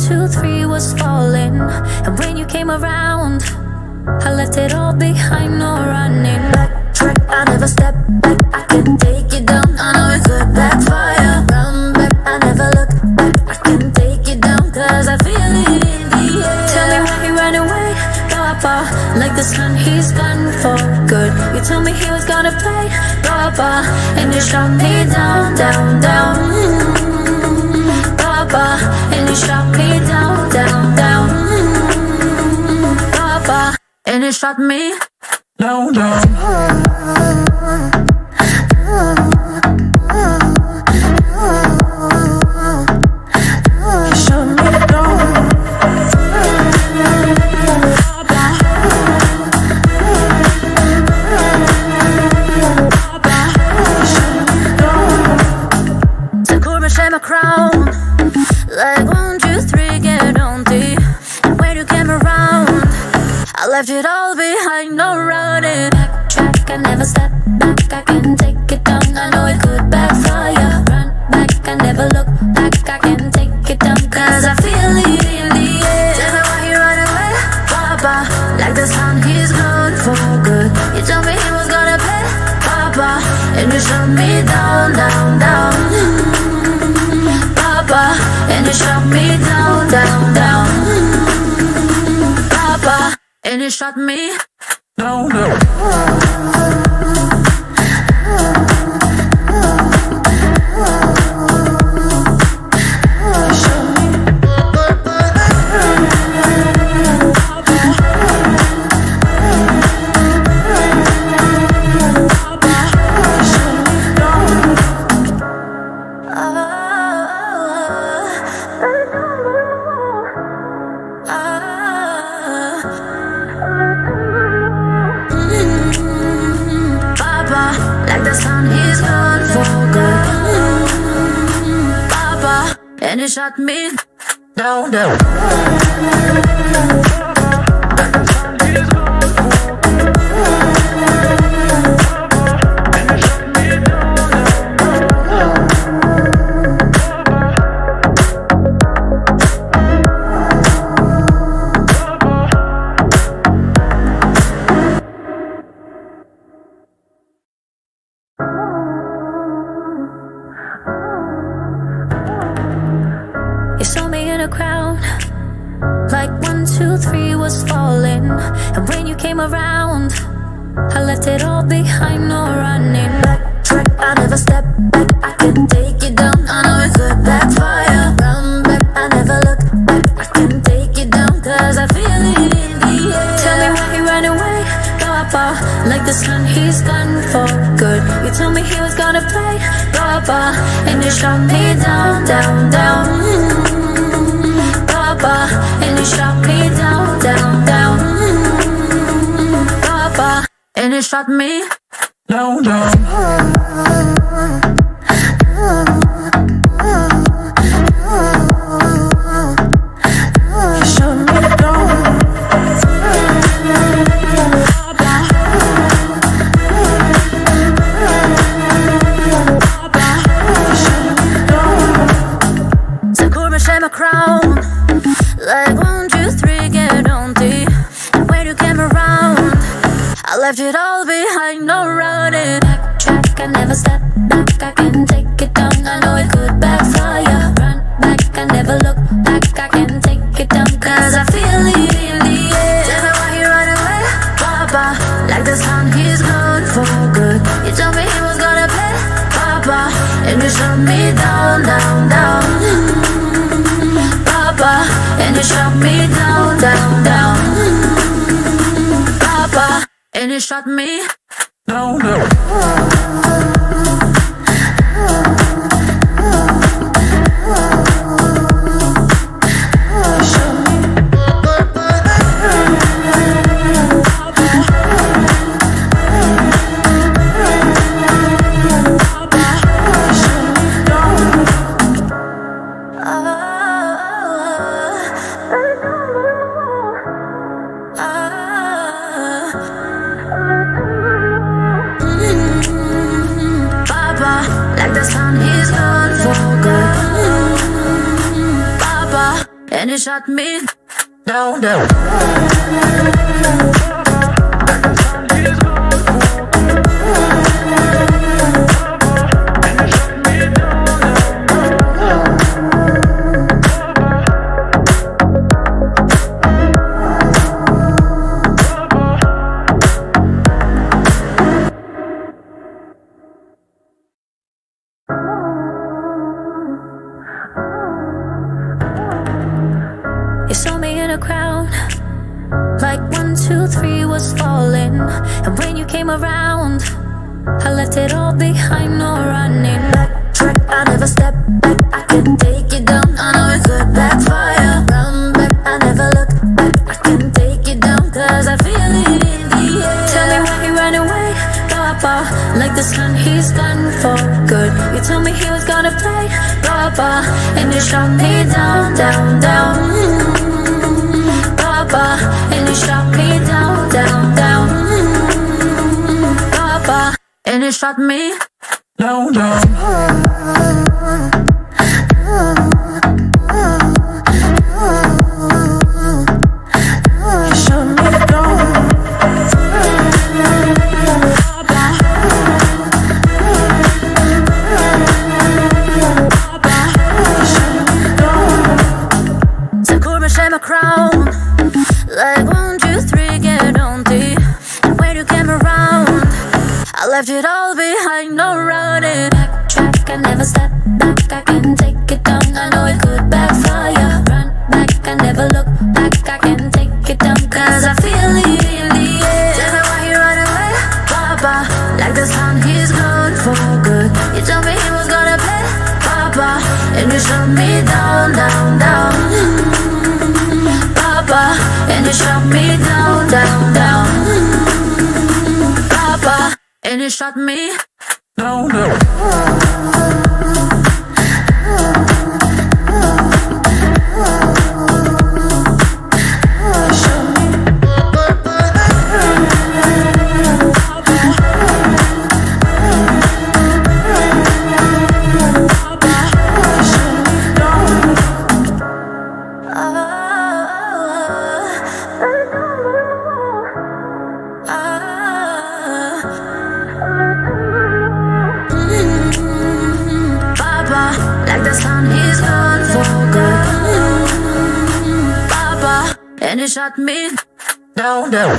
2, 3 was falling, and when you came around, I left it all behind, no running. Backtrack, I never step back. I can take it down, I know it could backfire. Run back, I never look back. I can take it down, cause I feel it in the air. Tell me why he ran away, Papa. Like the sun, he's gone for good. You told me he was gonna play, Papa, and you shot me down, down, down. Papa, and you shot me down, down, down. Papa, and you shot me down, down. My crown, like 1, 2, 3, get on deep. And when you came around, I left it all behind, no running. Backtrack, I never step back. I can take it down, I know it could backfire. Run back, I never look back. I can take it down, cause I feel it in the air. Tell me why he ran away, Papa. Like the sun, he's gone for good. You told me he was gonna pay, Papa, and you shot me down, down, down. Papa, and you shot me down, down, down. Papa, and you shot me down, down. Like the sun, he's gone for good. Papa, and he shot me down, down. You saw me in a crowd, like 1, 2, 3 was falling, and when you came around, I left it all behind, no running. Backtrack, I never step back. I can take it down, I know it could backfire. Run back, I never look back. I can take it down, cause I feel it in the air. Tell me why he ran away, Papa. Like the sun, he's gone for good. You told me he was gonna play, Papa, and you shot me down, down, down. Papa, and you shot me down, down, down. Papa, and you shot me down, down. My crown, like 1, 2, 3, get on deep. And when you came around, I left it all behind, no running. Backtrack, I never step back. I can take it down, I know it could backfire. Run back, I never look back. I can take it down, cause I feel it in the air. Tell me why he ran away, Papa. Like the sun, he's gone for good. You told me he was gonna pay, Papa, and you shot me down, down, down. Papa, and you shot me down, down, down. Papa, and you shot me down, down. and it shot me down, down. You saw me in a crowd, like 1, 2, 3 was falling. And when you came around, I left it all behind, no running. Backtrack, I never step back, I can take it down. I know it could backfire. Run back, I never look back, I can take it down, cause I feel it in the air. Tell me why he ran away, Papa. Like the sun, he's gone for good. You told me he was gonna play, Papa, and you shot me down, down, down. Papa, and you shot me down, down, down. Papa, and you shot me down, down. You shot me down. My crown, like 1, 2, 3, get on the. And when you came around, I left it all behind, no running. Backtrack, I never step back, I can take it down. I know it could backfire. Run back, I never look back, I can take it down, cause I feel it in the air. Tell me why you run away, Papa. Like the sun, he's gone for good. You told me he was gonna play, Papa, and you shot me down, down, down. Papa, and you shot me down, down, down. Papa, and you shot me down, down. Like the sun, he's gone for good. Papa, and he shot me down, down.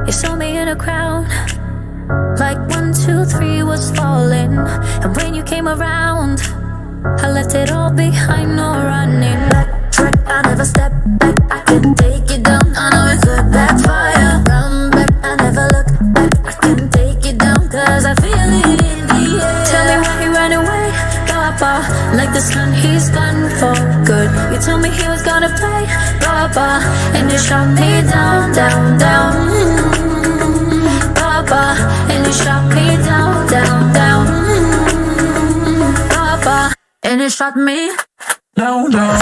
You saw me in a crowd, like 1, 2, 3 was falling. And when you came around, I left it all behind, no running. Backtrack, I never step back, I can take it down. I know it could backfire. Run back, I never look back, I can take it down, cause I feel it in the air. Tell me why he ran away, Papa. Like the sun, he's gone for good. You told me he was gonna play, Papa, and you shot me down, down, down. Papa, and you shot me down, down, down. Papa, and you shot me down, down.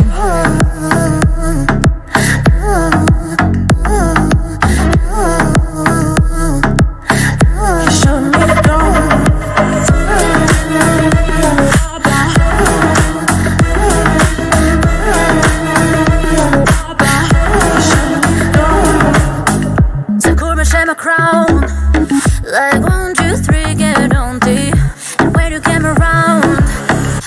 My crown, like 1, 2, 3, get on the. And when you came around,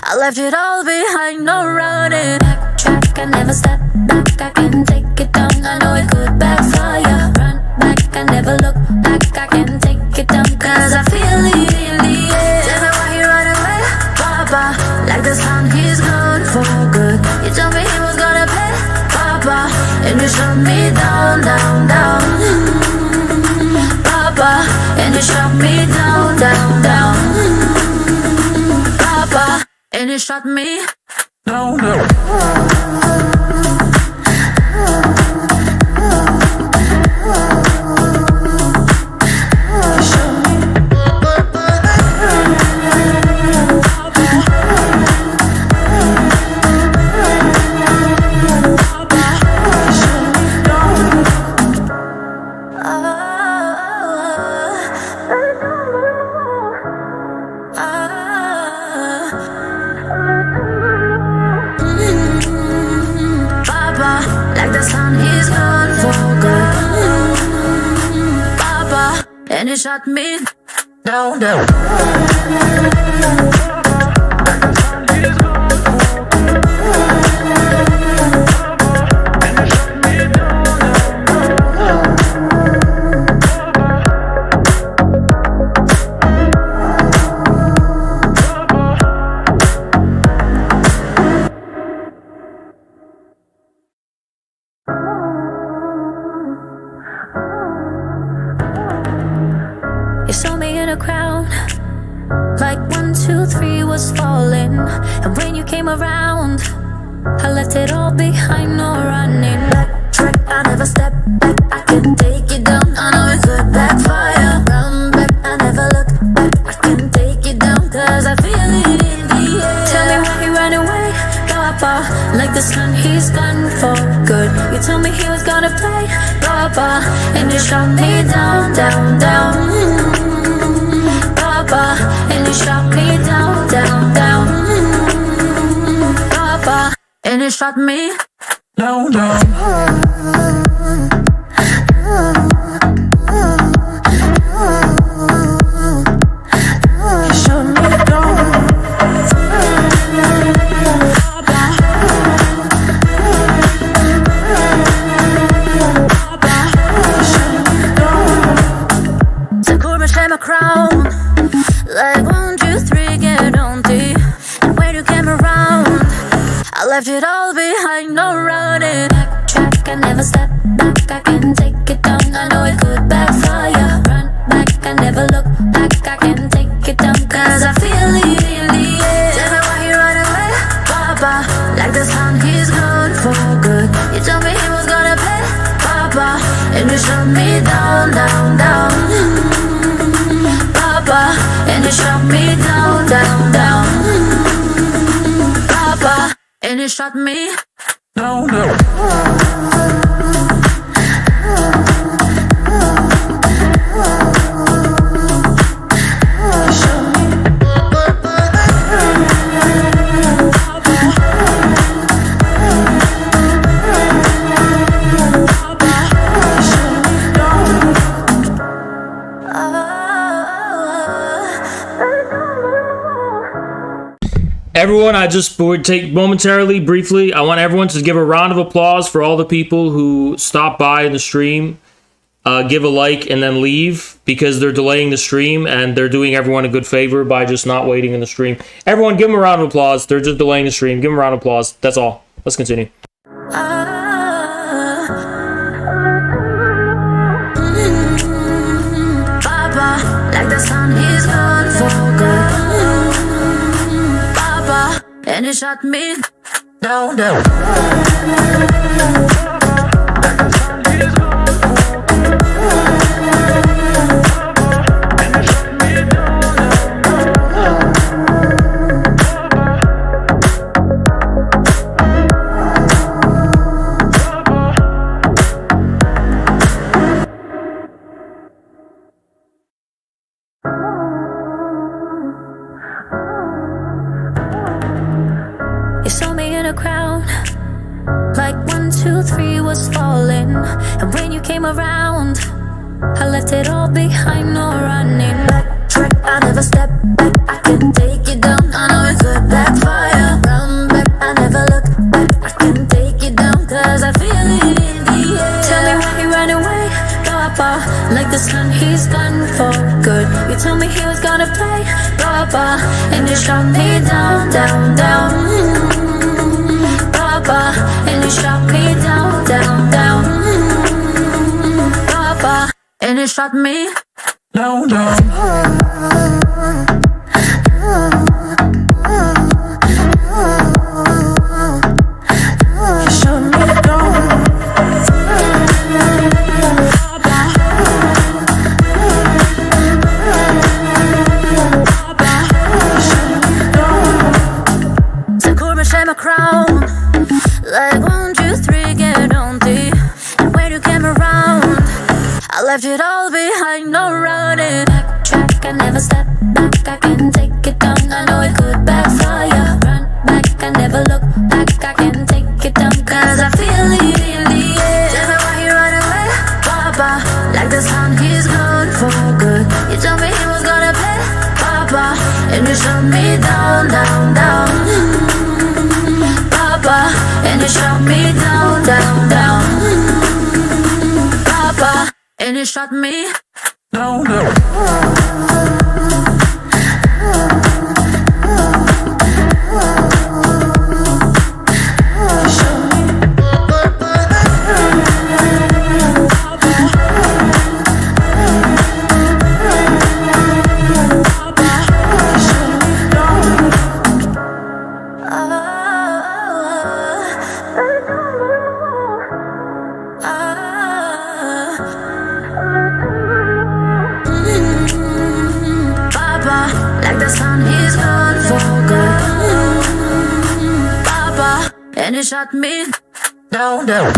I left it all behind, no running. Backtrack, I never step back, I can take it down. I know it could backfire. Run back, I never look back, I can take it down, cause I feel it in the air. Tell me why you run away, Papa. Like the sun, he's gone for good. You told me he was gonna play, Papa, and you shot me down, down, down. Papa, and you shot me down, down, down. Papa, and you shot me down, down. shot me down, down. You saw me in a crowd, like 1, 2, 3 was falling. And when you came around, I left it all behind, no running. Backtrack, I never step back, I can take you down. I know it could backfire. Run back, I never look back, I can take you down, cause I feel it in the air. Tell me why he ran away, Papa. Like the sun, he's gone for good. You told me he was gonna play, Papa, and you shot me down, down, down. Papa, and you shot me down, down, down. Papa, and you shot me down, down. You shot me down. My crown, like 1, 2, 3, get on deep. And when you came around, I left it all behind, no running. Backtrack, I never step back, I can take it down. I know it could backfire. Run back, I never look back, I can take it down, cause I feel it in the air. Tell me why you run away, Papa. Like the sun, he's gone for good. You told me he was gonna play, Papa, and you shot me down, down, down. Papa, and you shot me down, down, down. Papa, and you shot me down, down. Everyone, I just would take momentarily, briefly, I want everyone to give a round of applause for all the people who stopped by in the stream, give a like, and then leave, because they're delaying the stream, and they're doing everyone a good favor by just not waiting in the stream. Everyone, give them a round of applause. They're just delaying the stream. Give them a round of applause. That's all. Let's continue. Papa, like the sun, he's gone for good. And he shot me down, down. You saw me in a crowd, like 1, 2, 3 was falling. And when you came around, I left it all behind, no running. Backtrack, I never step back, I can take you down. I know it could backfire. Run back, I never look back, I can take you down, cause I feel it in the air. Tell me why he ran away, Papa. Like the sun, he's gone for good. You told me he was gonna play, Papa, and you shot me down, down, down. Papa, and you shot me down, down, down. Papa, and you shot me down, down. You shot me down. My crown, like 1, 2, 3, get on deep. And when you came around, I left it all behind, no running. Backtrack, I never step back, I can take it down. I know it could backfire. Run back, I never look back, I can take it down, cause I feel it in the air. Tell me why you run away, Papa. Like the sun, he's gone for good. shut me down, down, down. Papa, and you shut me down, down, down. Papa, and you shut me down, down. Like the sun, he's gone for good. Papa, and he shut me down, down.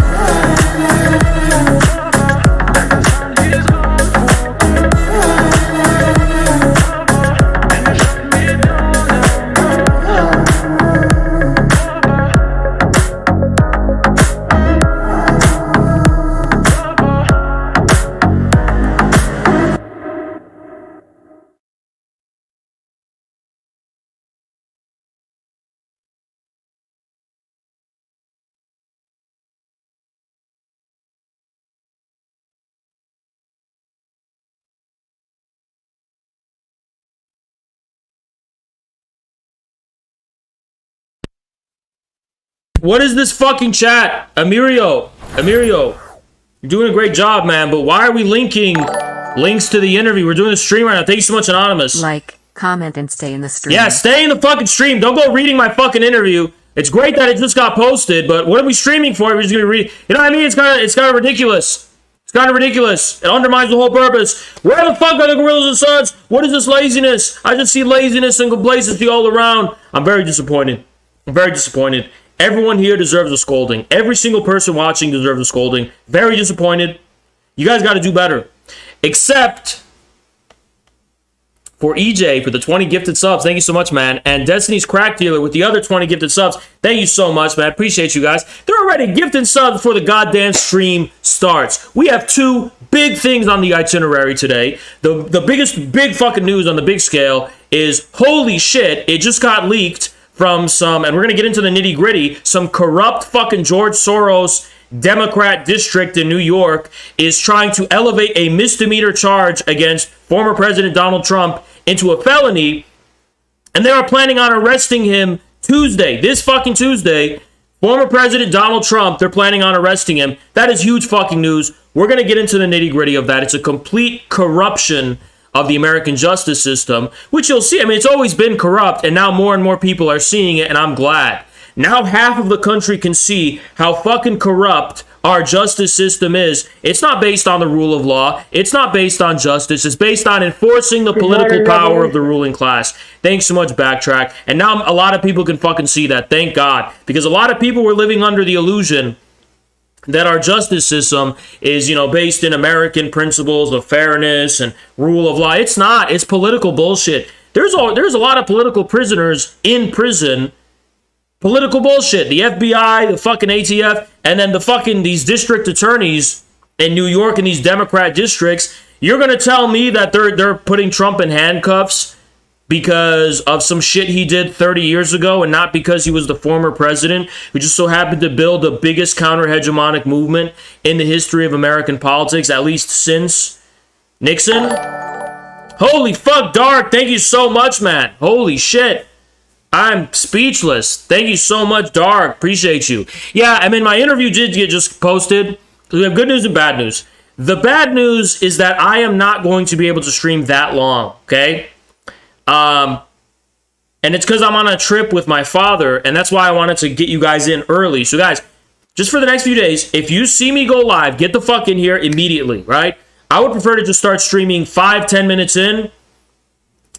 What is this fucking chat? Amirio, you're doing a great job, man, but why are we linking links to the interview? We're doing a stream right now. Thank you so much, Anonymous. Like, comment, and stay in the stream. Yeah, stay in the fucking stream. Don't go reading my fucking interview. It's great that it just got posted, but what are we streaming for? We're just gonna read. You know what I mean? It's kind of ridiculous. It's kind of ridiculous. It undermines the whole purpose. Where the fuck are the gorillas and suns? What is this laziness? I just see laziness and complacency all around. I'm very disappointed. Everyone here deserves a scolding. Every single person watching deserves a scolding. Very disappointed. You guys got to do better. Except for EJ for the 20 gifted subs. Thank you so much, man. And Destiny's Crack Dealer with the other 20 gifted subs. Thank you so much, man. Appreciate you guys. They're already gifting subs before the goddamn stream starts. We have two big things on the itinerary today. The biggest big fucking news on the big scale is, holy shit, it just got leaked from some, and we're going to get into the nitty gritty, some corrupt fucking George Soros Democrat district in New York is trying to elevate a misdemeanor charge against former President Donald Trump into a felony, and they are planning on arresting him Tuesday, this fucking Tuesday. Former President Donald Trump, they're planning on arresting him. That is huge fucking news. We're going to get into the nitty gritty of that. It's a complete corruption of the American justice system, which you'll see. I mean, it's always been corrupt, and now more and more people are seeing it, and I'm glad. Now half of the country can see how fucking corrupt our justice system is. It's not based on the rule of law. It's not based on justice. It's based on enforcing the political power of the ruling class. Thanks so much, Backtrack. And now a lot of people can fucking see that. Thank God. Because a lot of people were living under the illusion that our justice system is, based in American principles of fairness and rule of law. It's not. It's political bullshit. There's a lot of political prisoners in prison. Political bullshit. The FBI, the fucking ATF, and then these district attorneys in New York and these Democrat districts. You're gonna tell me that they're putting Trump in handcuffs because of some shit he did 30 years ago, and not because he was the former president who just so happened to build the biggest counter-hegemonic movement in the history of American politics, at least since Nixon? Holy fuck, Dark. Thank you so much, man. Holy shit. I'm speechless. Thank you so much, Dark. Appreciate you. Yeah, I mean, my interview did get just posted. We have good news and bad news. The bad news is that I am not going to be able to stream that long, okay? And it's because I'm on a trip with my father, and that's why I wanted to get you guys in early. So, guys, just for the next few days, if you see me go live, get the fuck in here immediately, right? I would prefer to just start streaming 5-10 minutes in,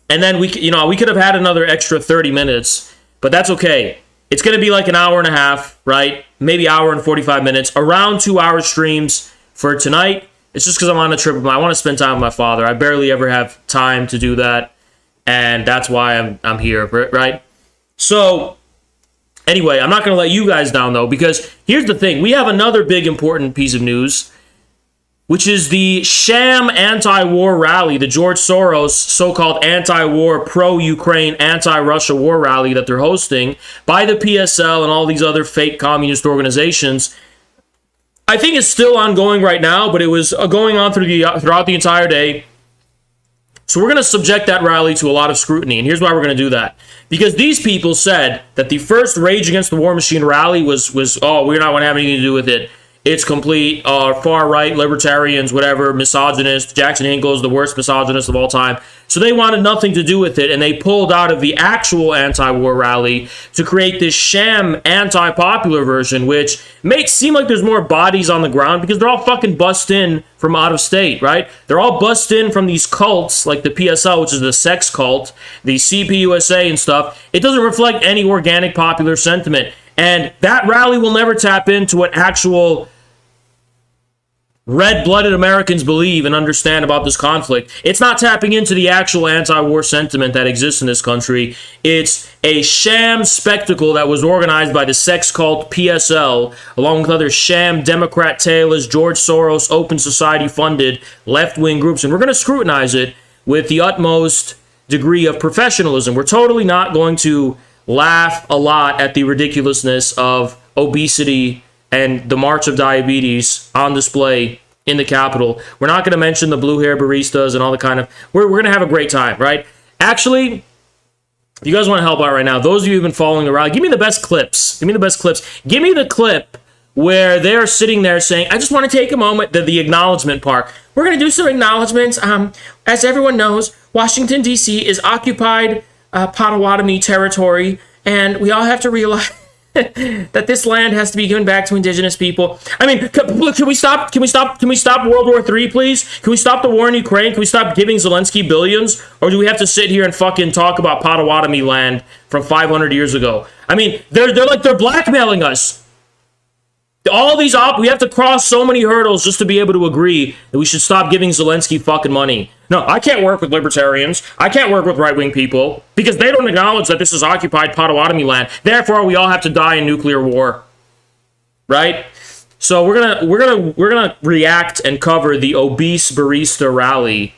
and then we could have had another extra 30 minutes, but that's okay. It's going to be like an hour and a half, right? Maybe hour and 45 minutes, around 2-hour streams for tonight. It's just because I'm on a trip. I want to spend time with my father. I barely ever have time to do that, and that's why I'm here, right? So, anyway, I'm not going to let you guys down, though, because here's the thing. We have another big, important piece of news. which is the sham anti-war rally, the George Soros so-called anti-war, pro-Ukraine, anti-Russia war rally that they're hosting by the PSL and all these other fake communist organizations. I think it's still ongoing right now, but it was going on throughout the entire day. So we're going to subject that rally to a lot of scrutiny, and here's why we're going to do that. Because these people said that the first Rage Against the War Machine rally was oh, we're not going to have anything to do with it. It's complete far-right, libertarians, whatever, misogynist. Jackson Hinkle is the worst misogynist of all time. So they wanted nothing to do with it, and they pulled out of the actual anti-war rally to create this sham anti-popular version, which makes seem like there's more bodies on the ground because they're all fucking bussed in from out of state, right? They're all bussed in from these cults, like the PSL, which is the sex cult, the CPUSA and stuff. It doesn't reflect any organic popular sentiment. And that rally will never tap into what actual red-blooded Americans believe and understand about this conflict. It's not tapping into the actual anti-war sentiment that exists in this country. It's a sham spectacle that was organized by the sex cult PSL, along with other sham Democrat tailors, George Soros, Open Society-funded left-wing groups. And we're going to scrutinize it with the utmost degree of professionalism. We're totally not going to laugh a lot at the ridiculousness of obesity and the March of Diabetes on display in the Capitol. We're not going to mention the blue hair baristas and all the kind of... We're going to have a great time, right? Actually, if you guys want to help out right now, those of you who've been following the rally, give me the best clips. Give me the best clips. Give me the clip where they're sitting there saying, I just want to take a moment, the acknowledgement part. We're going to do some acknowledgments. As everyone knows, Washington, D.C. is occupied Potawatomi territory, and we all have to realize that this land has to be given back to indigenous people. I mean, can we stop World War III, please? Can we stop the war in Ukraine? Can we stop giving Zelensky billions? Or do we have to sit here and fucking talk about Potawatomi land from 500 years ago? I mean, they're blackmailing us. All these we have to cross so many hurdles just to be able to agree that we should stop giving Zelensky fucking money. No, I can't work with libertarians. I can't work with right-wing people because they don't acknowledge that this is occupied Potawatomi land. Therefore, we all have to die in nuclear war. Right? So we're gonna react and cover the obese barista rally.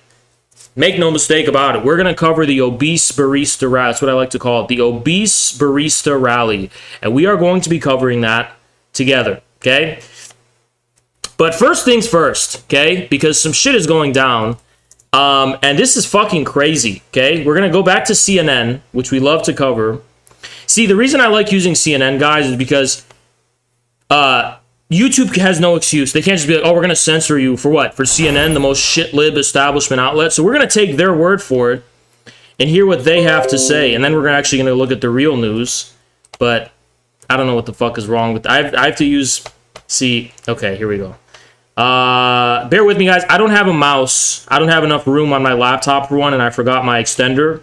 Make no mistake about it. We're gonna cover the obese barista rally. That's what I like to call it, the obese barista rally, and we are going to be covering that together. Okay? But first things first, okay? Because some shit is going down. And this is fucking crazy, okay? We're going to go back to CNN, which we love to cover. See, the reason I like using CNN, guys, is because YouTube has no excuse. They can't just be like, oh, we're going to censor you for what? For CNN, the most shit-lib establishment outlet? So we're going to take their word for it and hear what they have to say. And then we're actually going to look at the real news. But I don't know what the fuck is wrong with... I have to use... See, okay, here we go. Bear with me, guys. I don't have a mouse. I don't have enough room on my laptop for one, and I forgot my extender.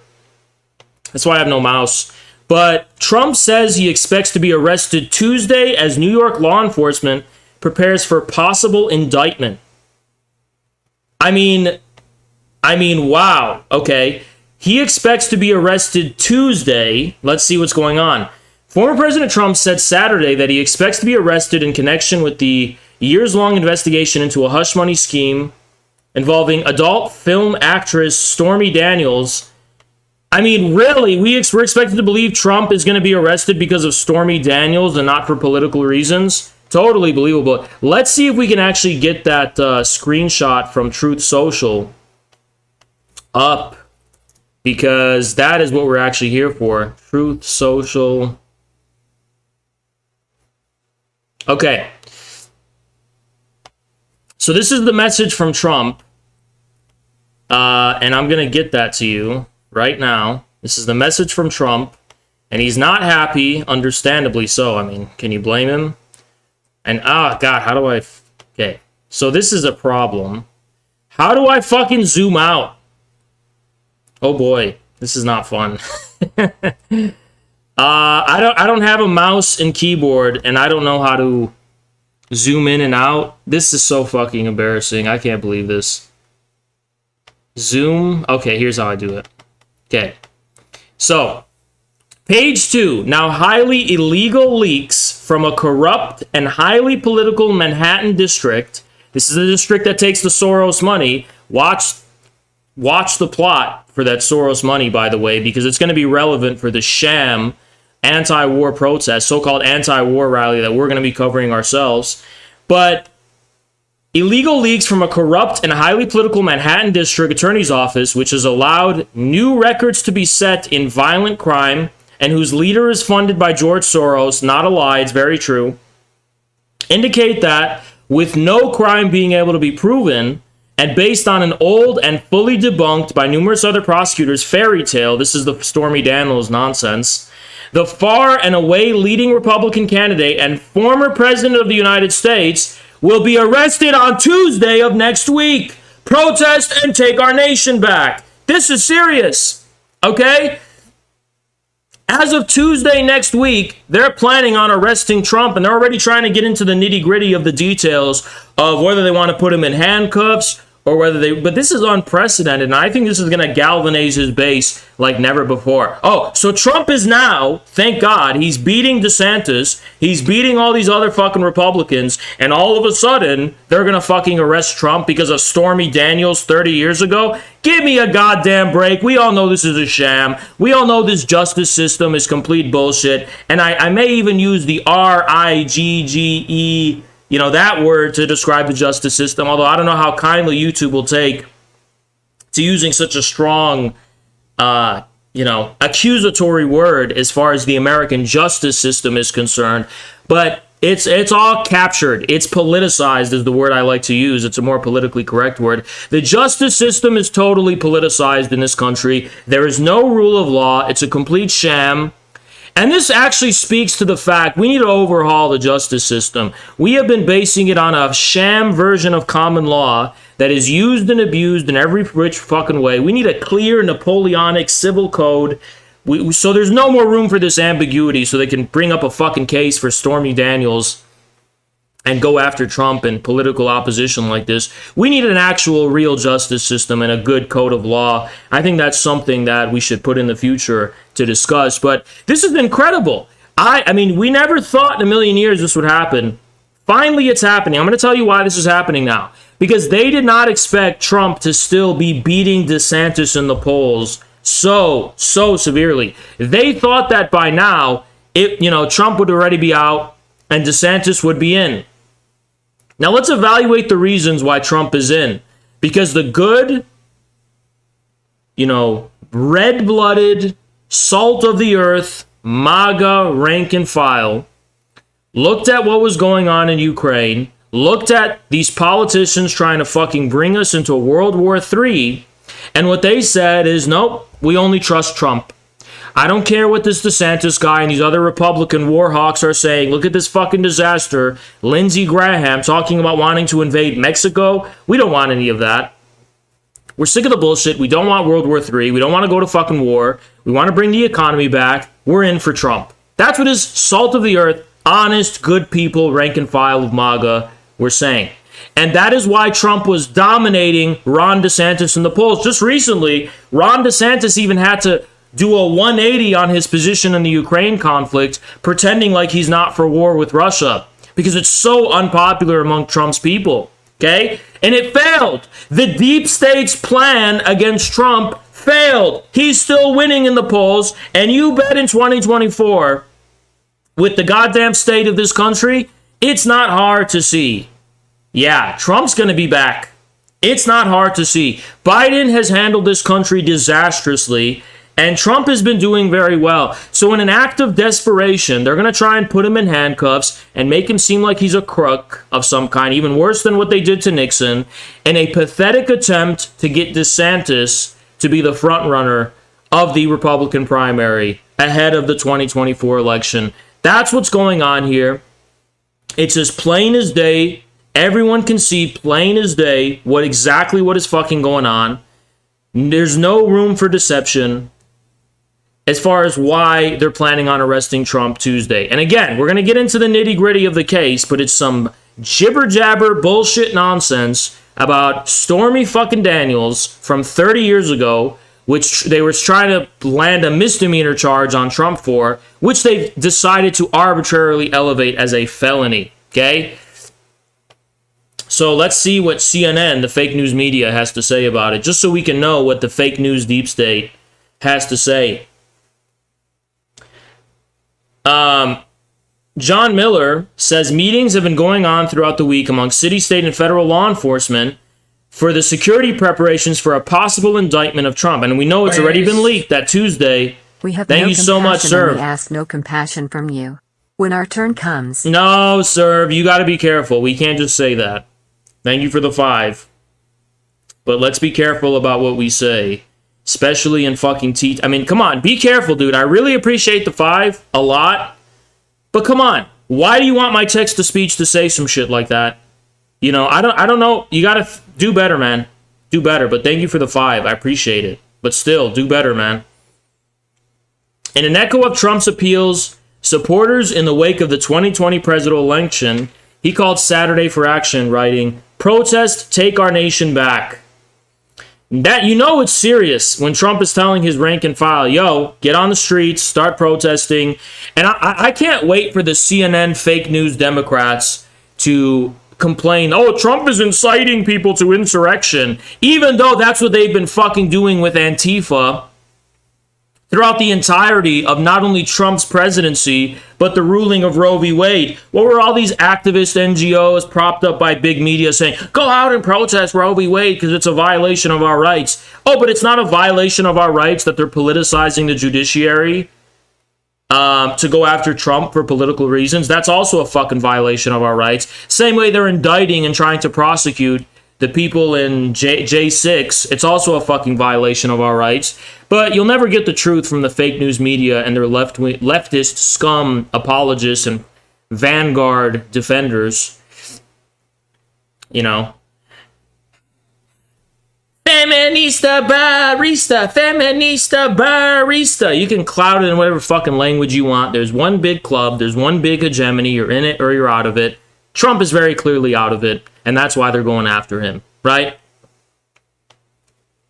That's why I have no mouse. But Trump says he expects to be arrested Tuesday as New York law enforcement prepares for possible indictment. I mean, wow. Okay. He expects to be arrested Tuesday. Let's see what's going on. Former President Trump said Saturday that he expects to be arrested in connection with the years-long investigation into a hush money scheme involving adult film actress Stormy Daniels. I mean, really, we're expected to believe Trump is going to be arrested because of Stormy Daniels and not for political reasons? Totally believable. Let's see if we can actually get that screenshot from Truth Social up, because that is what we're actually here for. Truth Social. Okay. So this is the message from Trump, and I'm going to get that to you right now. This is the message from Trump, and he's not happy, understandably so. I mean, can you blame him? And, God, how do I... Okay, so this is a problem. How do I fucking zoom out? Oh, boy, this is not fun. I don't have a mouse and keyboard, and I don't know how to zoom in and out. This is so fucking embarrassing. I can't believe this. Zoom. Okay, here's how I do it. Okay. So, page 2. Now, highly illegal leaks from a corrupt and highly political Manhattan district This is the district that takes the Soros money. Watch the plot for that Soros money, by the way, because it's going to be relevant for the sham anti-war protest, so-called anti-war rally that we're going to be covering ourselves. But illegal leaks from a corrupt and highly political Manhattan District Attorney's Office, which has allowed new records to be set in violent crime and whose leader is funded by George Soros, not a lie, it's very true, indicate that with no crime being able to be proven, and based on an old and fully debunked by numerous other prosecutors fairy tale, this is the Stormy Daniels nonsense, the far and away leading Republican candidate and former president of the United States will be arrested on Tuesday of next week. Protest and take our nation back. This is serious, okay? As of Tuesday next week, they're planning on arresting Trump, and they're already trying to get into the nitty-gritty of the details of whether they want to put him in handcuffs or whether they... But this is unprecedented, and I think this is going to galvanize his base like never before. Oh, so Trump is now, thank God, he's beating DeSantis, he's beating all these other fucking Republicans, and all of a sudden, they're going to fucking arrest Trump because of Stormy Daniels 30 years ago? Give me a goddamn break. We all know this is a sham. We all know this justice system is complete bullshit, and I may even use the RIGGE, that word to describe the justice system, although I don't know how kindly YouTube will take to using such a strong, accusatory word as far as the American justice system is concerned. But it's all captured. It's politicized is the word I like to use. It's a more politically correct word. The justice system is totally politicized in this country. There is no rule of law. It's a complete sham. And this actually speaks to the fact we need to overhaul the justice system. We have been basing it on a sham version of common law that is used and abused in every rich fucking way. We need a clear Napoleonic civil code. So there's no more room for this ambiguity so they can bring up a fucking case for Stormy Daniels and go after Trump and political opposition like this. We need an actual real justice system and a good code of law. I think that's something that we should put in the future to discuss. But this is incredible. I mean, we never thought in a million years this would happen. Finally, it's happening. I'm going to tell you why this is happening now. Because they did not expect Trump to still be beating DeSantis in the polls so severely. They thought that by now, Trump would already be out and DeSantis would be in. Now let's evaluate the reasons why Trump is in. Because the good, red-blooded, salt of the earth, MAGA rank and file, looked at what was going on in Ukraine, looked at these politicians trying to fucking bring us into World War III, and what they said is, nope, we only trust Trump. I don't care what this DeSantis guy and these other Republican war hawks are saying. Look at this fucking disaster. Lindsey Graham talking about wanting to invade Mexico. We don't want any of that. We're sick of the bullshit. We don't want World War III. We don't want to go to fucking war. We want to bring the economy back. We're in for Trump. That's what his salt of the earth, honest, good people, rank and file of MAGA were saying. And that is why Trump was dominating Ron DeSantis in the polls. Just recently, Ron DeSantis even had to do a 180 on his position in the Ukraine conflict, pretending like he's not for war with Russia, because it's so unpopular among Trump's people, okay? And it failed. The deep state's plan against Trump failed. He's still winning in the polls, and you bet in 2024, with the goddamn state of this country, it's not hard to see. Yeah, Trump's going to be back. It's not hard to see. Biden has handled this country disastrously, and Trump has been doing very well. So in an act of desperation, they're going to try and put him in handcuffs and make him seem like he's a crook of some kind, even worse than what they did to Nixon, in a pathetic attempt to get DeSantis to be the front runner of the Republican primary ahead of the 2024 election. That's what's going on here. It's as plain as day. Everyone can see plain as day what is fucking going on. There's no room for deception as far as why they're planning on arresting Trump Tuesday. And again, we're going to get into the nitty-gritty of the case, but it's some jibber-jabber bullshit nonsense about Stormy fucking Daniels from 30 years ago, which they were trying to land a misdemeanor charge on Trump for, which they've decided to arbitrarily elevate as a felony, okay? So let's see what CNN, the fake news media, has to say about it, just so we can know what the fake news deep state has to say. John Miller says meetings have been going on throughout the week among city, state, and federal law enforcement for the security preparations for a possible indictment of Trump. And we know it's already been leaked that Tuesday. We have Thank no you so much, compassion, and sir. we ask no compassion from you. When our turn comes, No, sir, you got to be careful. We can't just say that. Thank you for the 5. But let's be careful about what we say, especially in fucking I mean, come on, be careful, dude. I really appreciate the 5 a lot. But come on, why do you want my text-to-speech to say some shit like that? You know, I don't know. You got to do better, man. Do better. But thank you for the 5. I appreciate it. But still, do better, man. In an echo of Trump's appeals, supporters in the wake of the 2020 presidential election, he called Saturday for action, writing, "Protest, take our nation back." That, you know, it's serious when Trump is telling his rank and file, yo, get on the streets, start protesting. And I can't wait for the CNN fake news Democrats to complain, oh, Trump is inciting people to insurrection, even though that's what they've been fucking doing with Antifa throughout the entirety of not only Trump's presidency, but the ruling of Roe v. Wade. What were all these activist NGOs propped up by big media saying, go out and protest Roe v. Wade because it's a violation of our rights. Oh, but it's not a violation of our rights that they're politicizing the judiciary to go after Trump for political reasons. That's also a fucking violation of our rights. Same way they're indicting and trying to prosecute the people in J6, it's also a fucking violation of our rights. But you'll never get the truth from the fake news media and their leftist scum apologists and vanguard defenders. You know. Feminista barista, feminista barista. You can cloud it in whatever fucking language you want. There's one big club, there's one big hegemony, you're in it or you're out of it. Trump is very clearly out of it, and that's why they're going after him, right?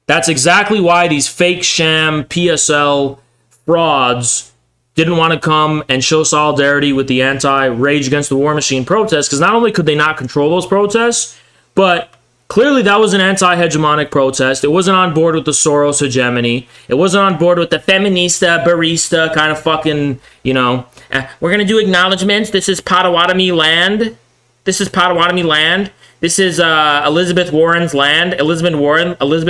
That's exactly why these fake sham PSL frauds didn't want to come and show solidarity with the anti-Rage Against the War Machine protests, because not only could they not control those protests, but clearly that was an anti-hegemonic protest. It wasn't on board with the Soros hegemony. It wasn't on board with the feminista, barista kind of fucking, you know, we're going to do acknowledgments. This is Potawatomi land. This is Potawatomi land. This is Elizabeth Warren's land. Elizabeth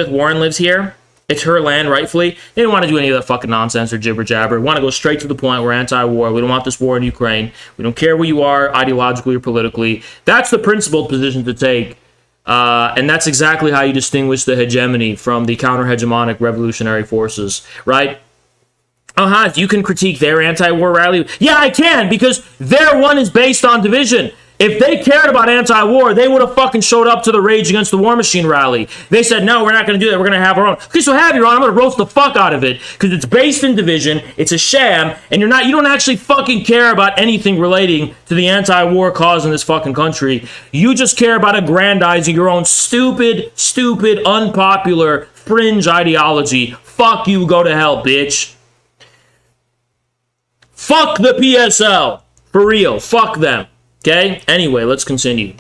Warren lives here. It's her land, rightfully. They didn't want to do any of that fucking nonsense or jibber jabber. We want to go straight to the point. We're anti-war. We don't want this war in Ukraine. We don't care where you are ideologically or politically. That's the principled position to take. And that's exactly how you distinguish the hegemony from the counter-hegemonic revolutionary forces, right? You can critique their anti-war rally. Yeah, I can, because their one is based on division. If they cared about anti-war, they would have fucking showed up to the Rage Against the War Machine rally. They said, no, we're not going to do that. We're going to have our own. Okay, so have your own. I'm going to roast the fuck out of it because it's based in division. It's a sham, and you don't actually fucking care about anything relating to the anti-war cause in this fucking country. You just care about aggrandizing your own stupid, unpopular, fringe ideology. Fuck you, go to hell, bitch. Fuck the PSL. For real, fuck them. Okay? Anyway, let's continue.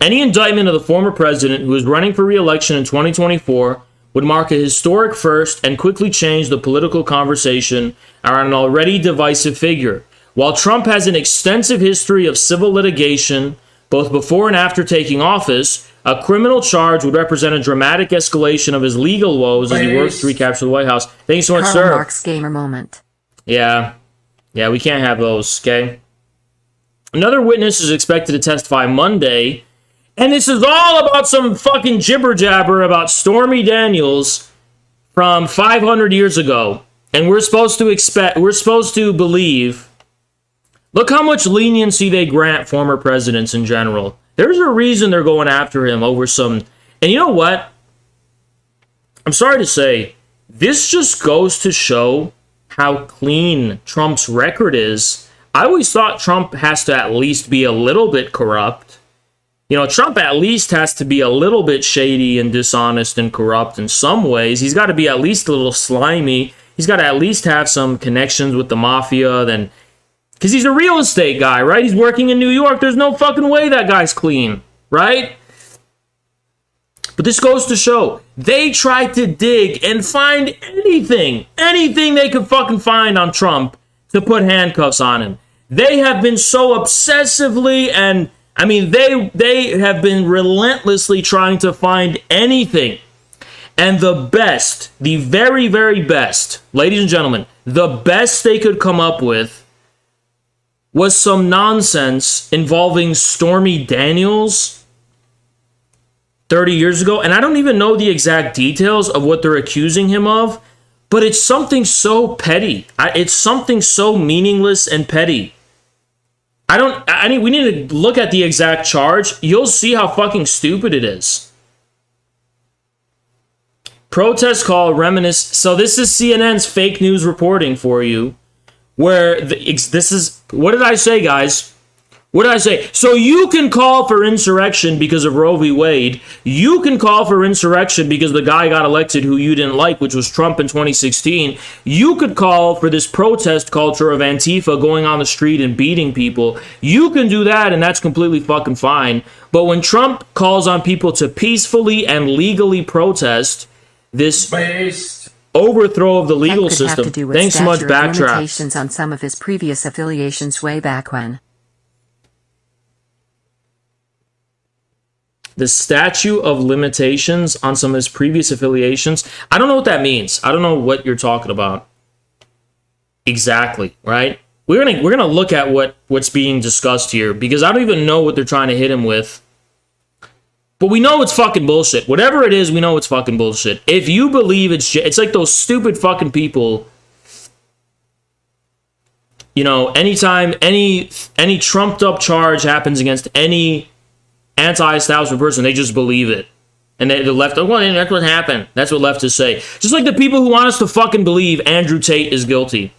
Any indictment of the former president who is running for re-election in 2024 would mark a historic first and quickly change the political conversation around an already divisive figure. While Trump has an extensive history of civil litigation, both before and after taking office, a criminal charge would represent a dramatic escalation of his legal woes as he works to recapture the White House. Thank you so much, Karl sir. Marx gamer moment. Yeah, we can't have those, okay? Another witness is expected to testify Monday, and this is all about some fucking jibber-jabber about Stormy Daniels from 500 years ago. And we're supposed to believe, look how much leniency they grant former presidents in general. There's a reason they're going after him over some, and you know what? I'm sorry to say, this just goes to show how clean Trump's record is. I always thought Trump has to at least be a little bit corrupt. You know, Trump at least has to be a little bit shady and dishonest and corrupt in some ways. He's got to be at least a little slimy. He's got to at least have some connections with the mafia. Then Because he's a real estate guy, right? He's working in New York. There's no fucking way that guy's clean, right? But this goes to show, they tried to dig and find anything they could fucking find on Trump to put handcuffs on him. They have been so obsessively and, I mean, they have been relentlessly trying to find anything. And the best, the very, very best, ladies and gentlemen, the best they could come up with was some nonsense involving Stormy Daniels 30 years ago. And I don't even know the exact details of what they're accusing him of, but it's something so petty. It's something so meaningless and petty. We need to look at the exact charge. You'll see how fucking stupid it is. Protest call reminisce. So this is CNN's fake news reporting for you. Where this is, what did I say, guys? What did I say? So you can call for insurrection because of Roe v. Wade. You can call for insurrection because the guy got elected who you didn't like, which was Trump in 2016. You could call for this protest culture of Antifa going on the street and beating people. You can do that, and that's completely fucking fine. But when Trump calls on people to peacefully and legally protest this overthrow of the legal system. Thanks so much, Backtrack. Limitations on some of his previous affiliations way back when. The statute of limitations on some of his previous affiliations. I don't know what that means. I don't know what you're talking about exactly, right? We're gonna look at what's being discussed here because I don't even know what they're trying to hit him with. But we know it's fucking bullshit. Whatever it is, we know it's fucking bullshit. If you believe it's like those stupid fucking people. You know, anytime any trumped up charge happens against any anti-establishment person, they just believe it. And the left, well, that's what happened. That's what leftists say. Just like the people who want us to fucking believe Andrew Tate is guilty.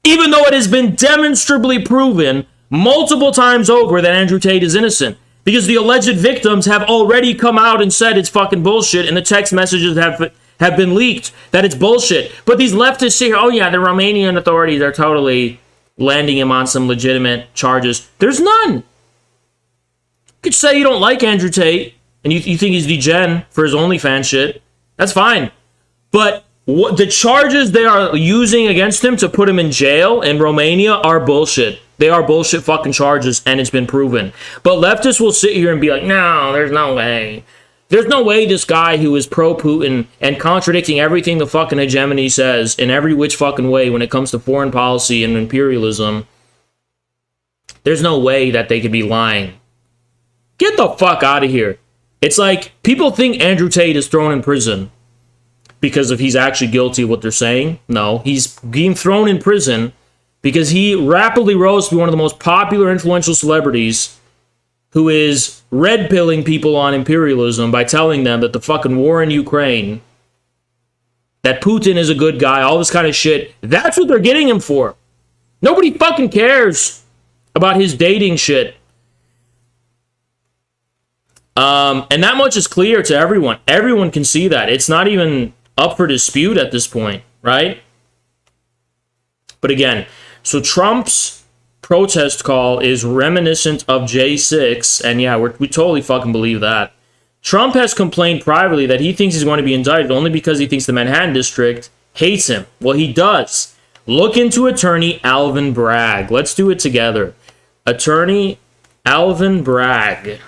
Even though it has been demonstrably proven multiple times over that Andrew Tate is innocent. Because the alleged victims have already come out and said it's fucking bullshit, and the text messages have been leaked that it's bullshit. But these leftists say, oh yeah, the Romanian authorities are totally landing him on some legitimate charges. There's none. You could say you don't like Andrew Tate, and you think he's degen for his OnlyFans shit. That's fine. But the charges they are using against him to put him in jail in Romania are bullshit. They are bullshit fucking charges, and it's been proven. But leftists will sit here and be like, no, there's no way. There's no way this guy who is pro-Putin and contradicting everything the fucking hegemony says in every which fucking way when it comes to foreign policy and imperialism, there's no way that they could be lying. Get the fuck out of here. It's like people think Andrew Tate is thrown in prison because he's actually guilty of what they're saying. No, he's being thrown in prison because he rapidly rose to be one of the most popular, influential celebrities who is red-pilling people on imperialism by telling them that the fucking war in Ukraine, that Putin is a good guy, all this kind of shit. That's what they're getting him for. Nobody fucking cares about his dating shit. And that much is clear to everyone. Everyone can see that. It's not even up for dispute at this point, right? But again, so Trump's protest call is reminiscent of J6, and yeah, we totally fucking believe that. Trump has complained privately that he thinks he's going to be indicted only because he thinks the Manhattan District hates him. Well, he does. Look into attorney Alvin Bragg. Let's do it together. Attorney Alvin Bragg.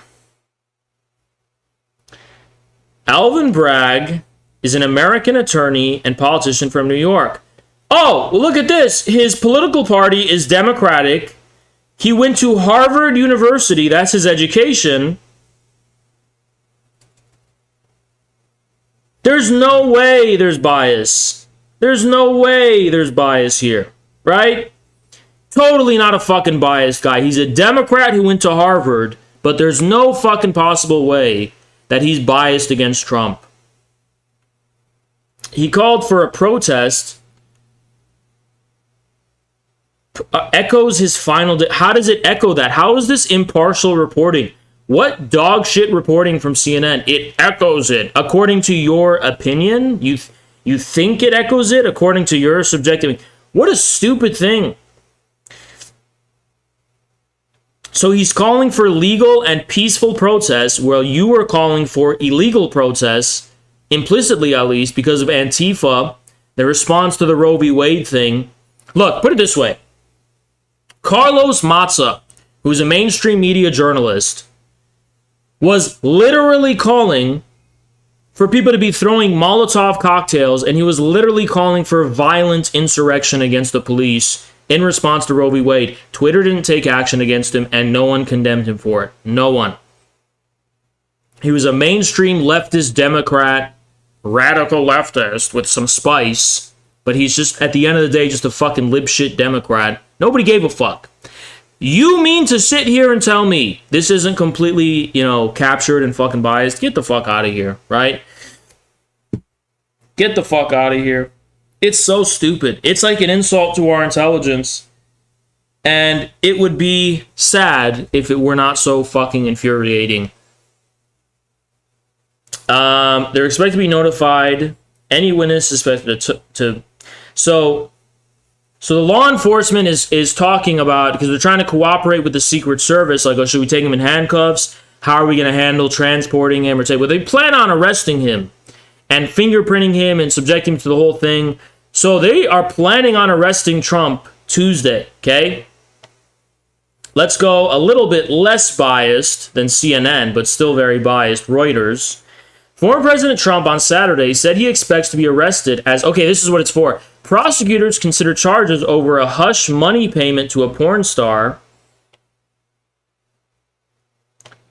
Alvin Bragg is an American attorney and politician from New York. Oh, well, look at this. His political party is Democratic. He went to Harvard University. That's his education. There's no way there's bias. There's no way there's bias here, right? Totally not a fucking biased guy. He's a Democrat who went to Harvard, but there's no fucking possible way that he's biased against Trump. He called for a protest. Echoes his final. How does it echo that? How is this impartial reporting? What dog shit reporting from CNN? It echoes it according to your opinion. You think it echoes it according to your subjective. What a stupid thing. So he's calling for legal and peaceful protests, while you are calling for illegal protests, implicitly at least, because of Antifa, the response to the Roe v. Wade thing. Look, put it this way. Carlos Matza, who's a mainstream media journalist, was literally calling for people to be throwing Molotov cocktails, and he was literally calling for violent insurrection against the police in response to Roe v. Wade. Twitter didn't take action against him, and no one condemned him for it. No one. He was a mainstream leftist Democrat, radical leftist with some spice, but he's just, at the end of the day, just a fucking libshit Democrat. Nobody gave a fuck. You mean to sit here and tell me this isn't completely, captured and fucking biased? Get the fuck out of here, right? Get the fuck out of here. It's so stupid. It's like an insult to our intelligence. And it would be sad if it were not so fucking infuriating. They're expected to be notified. Any witness is expected to So the law enforcement is talking about, because they're trying to cooperate with the Secret Service, like, oh, should we take him in handcuffs? How are we going to handle transporting him? Well, they plan on arresting him and fingerprinting him and subjecting him to the whole thing. So they are planning on arresting Trump Tuesday, okay? Let's go a little bit less biased than CNN, but still very biased. Reuters. Former President Trump on Saturday said he expects to be arrested as, okay, this is what it's for. Prosecutors consider charges over a hush money payment to a porn star.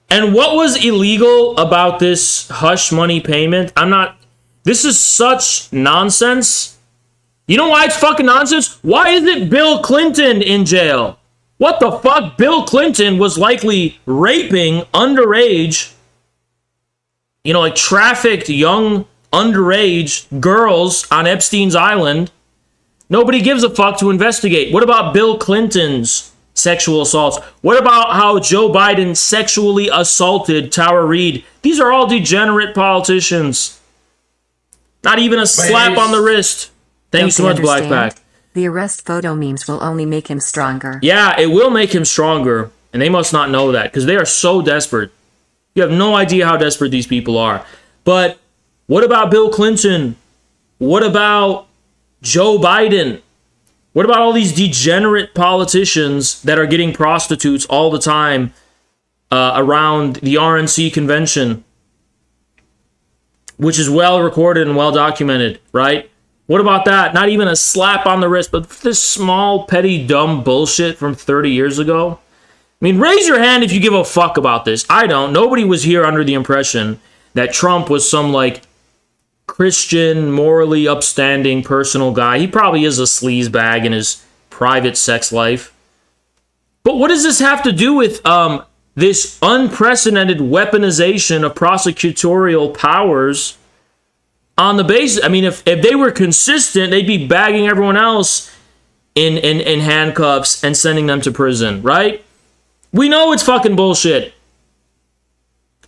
And what was illegal about this hush money payment? This is such nonsense. You know why it's fucking nonsense? Why isn't Bill Clinton in jail? What the fuck? Bill Clinton was likely raping underage, like trafficked young underage girls on Epstein's Island. Nobody gives a fuck to investigate. What about Bill Clinton's sexual assaults? What about how Joe Biden sexually assaulted Tara Reid? These are all degenerate politicians. Not even a slap on the wrist. Thank you so much, Black Pack. The arrest photo memes will only make him stronger. Yeah, it will make him stronger. And they must not know that, because they are so desperate. You have no idea how desperate these people are. But what about Bill Clinton? What about Joe Biden? What about all these degenerate politicians that are getting prostitutes all the time around the RNC convention, which is well recorded and well documented, right? What about that? Not even a slap on the wrist, but this small, petty, dumb bullshit from 30 years ago. I mean, raise your hand if you give a fuck about this. I don't. Nobody was here under the impression that Trump was some, Christian, morally upstanding, personal guy. He probably is a sleazebag in his private sex life. But what does this have to do with this unprecedented weaponization of prosecutorial powers on the basis? I mean, if they were consistent, they'd be bagging everyone else in handcuffs and sending them to prison, right? We know it's fucking bullshit.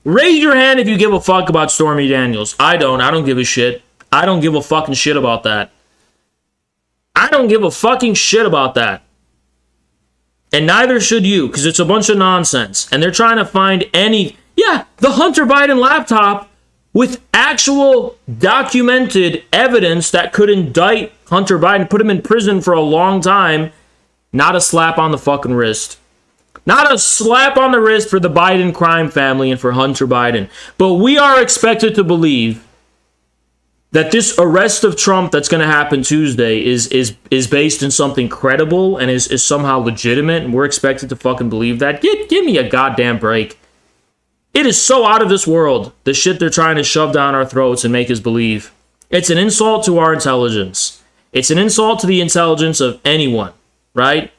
Raise your hand if you give a fuck about Stormy Daniels. I don't. I don't give a shit. I don't give a fucking shit about that. I don't give a fucking shit about that. And neither should you, because it's a bunch of nonsense. And they're trying to find the Hunter Biden laptop with actual documented evidence that could indict Hunter Biden, put him in prison for a long time. Not a slap on the fucking wrist. Not a slap on the wrist for the Biden crime family and for Hunter Biden. But we are expected to believe that this arrest of Trump that's going to happen Tuesday is based in something credible and is somehow legitimate, and we're expected to fucking believe that. Give me a goddamn break. It is so out of this world, the shit they're trying to shove down our throats and make us believe. It's an insult to our intelligence. It's an insult to the intelligence of anyone, right?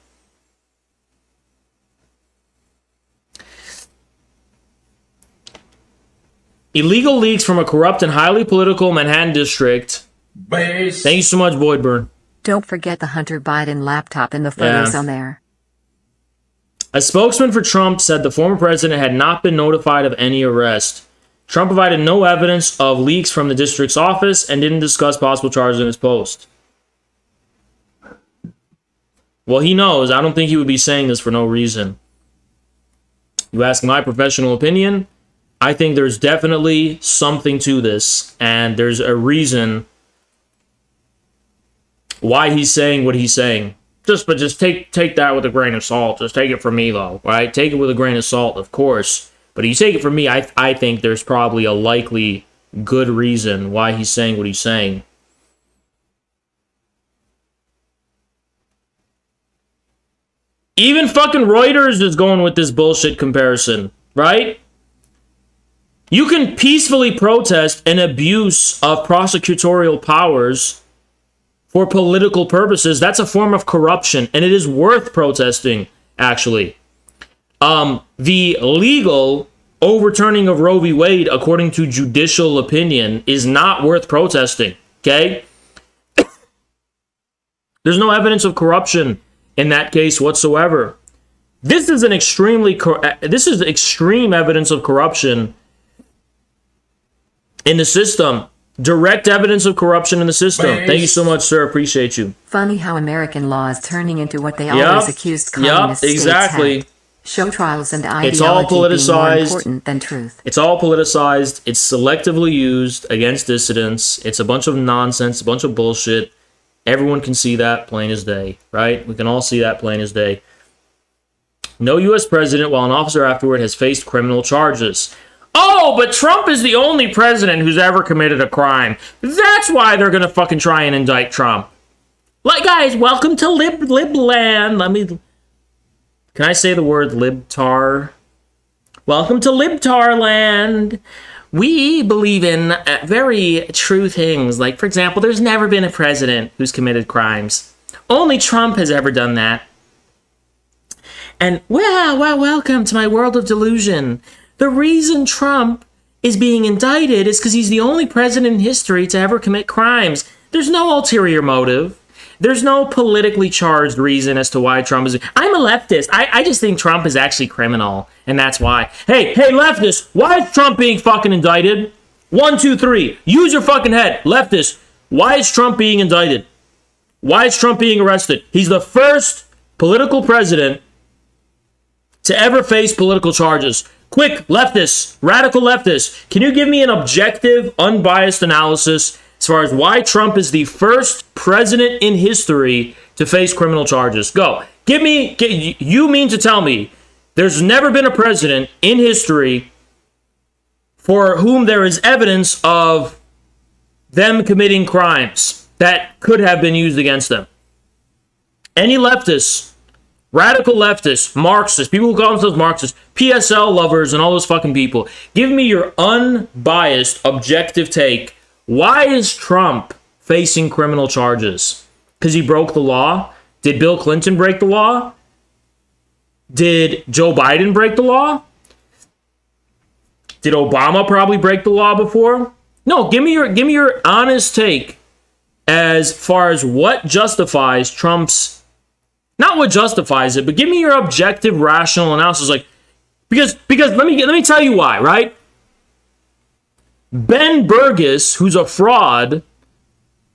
Illegal leaks from a corrupt and highly political Manhattan district. Base. Thank you so much, Boydburn. Don't forget the Hunter Biden laptop and the photos on there. A spokesman for Trump said the former president had not been notified of any arrest. Trump provided no evidence of leaks from the district's office and didn't discuss possible charges in his post. Well, he knows. I don't think he would be saying this for no reason. you ask my professional opinion, I think there's definitely something to this, and there's a reason why he's saying what he's saying. But just take that with a grain of salt. Just take it from me, though, right? Take it with a grain of salt, of course. But if you take it from me, I think there's probably a likely good reason why he's saying what he's saying. Even fucking Reuters is going with this bullshit comparison, right? You can peacefully protest an abuse of prosecutorial powers for political purposes. That's a form of corruption, and it is worth protesting, actually. The legal overturning of Roe v. Wade, according to judicial opinion, is not worth protesting, okay? There's no evidence of corruption in that case whatsoever. This is extreme evidence of corruption in the system. Direct evidence of corruption in the system. Thank you so much, sir. Appreciate you. Funny how American law is turning into what they always accused communist states exactly. had. Show trials and ideology It's all politicized. being more important than truth. It's all politicized. It's selectively used against dissidents. It's a bunch of nonsense, a bunch of bullshit. Everyone can see that plain as day, right? We can all see that plain as day. No U.S. president, while in office or afterward, has faced criminal charges. Oh, but Trump is the only president who's ever committed a crime. That's why they're gonna fucking try and indict Trump. Like, guys, welcome to Libland. Can I say the word libtar? Welcome to Libtar land. We believe in very true things. Like, for example, there's never been a president who's committed crimes. Only Trump has ever done that. And, well, welcome to my world of delusion. The reason Trump is being indicted is because he's the only president in history to ever commit crimes. There's no ulterior motive. There's no politically charged reason as to why Trump is... I'm a leftist. I just think Trump is actually criminal, and that's why. Hey, leftist, why is Trump being fucking indicted? 1, 2, 3. Use your fucking head. Leftist, why is Trump being indicted? Why is Trump being arrested? He's the first political president to ever face political charges. Quick, leftists, radical leftists, can you give me an objective, unbiased analysis as far as why Trump is the first president in history to face criminal charges? Go. You mean to tell me there's never been a president in history for whom there is evidence of them committing crimes that could have been used against them? Any leftists, radical leftists, Marxists, people who call themselves Marxists, PSL lovers, and all those fucking people, give me your unbiased, objective take. Why is Trump facing criminal charges? Because he broke the law? Did Bill Clinton break the law? Did Joe Biden break the law? Did Obama probably break the law before? No, give me your honest take as far as what justifies Trump's... Not what justifies it, but give me your objective, rational analysis. Like, because let me tell you why, right? Ben Burgess, who's a fraud,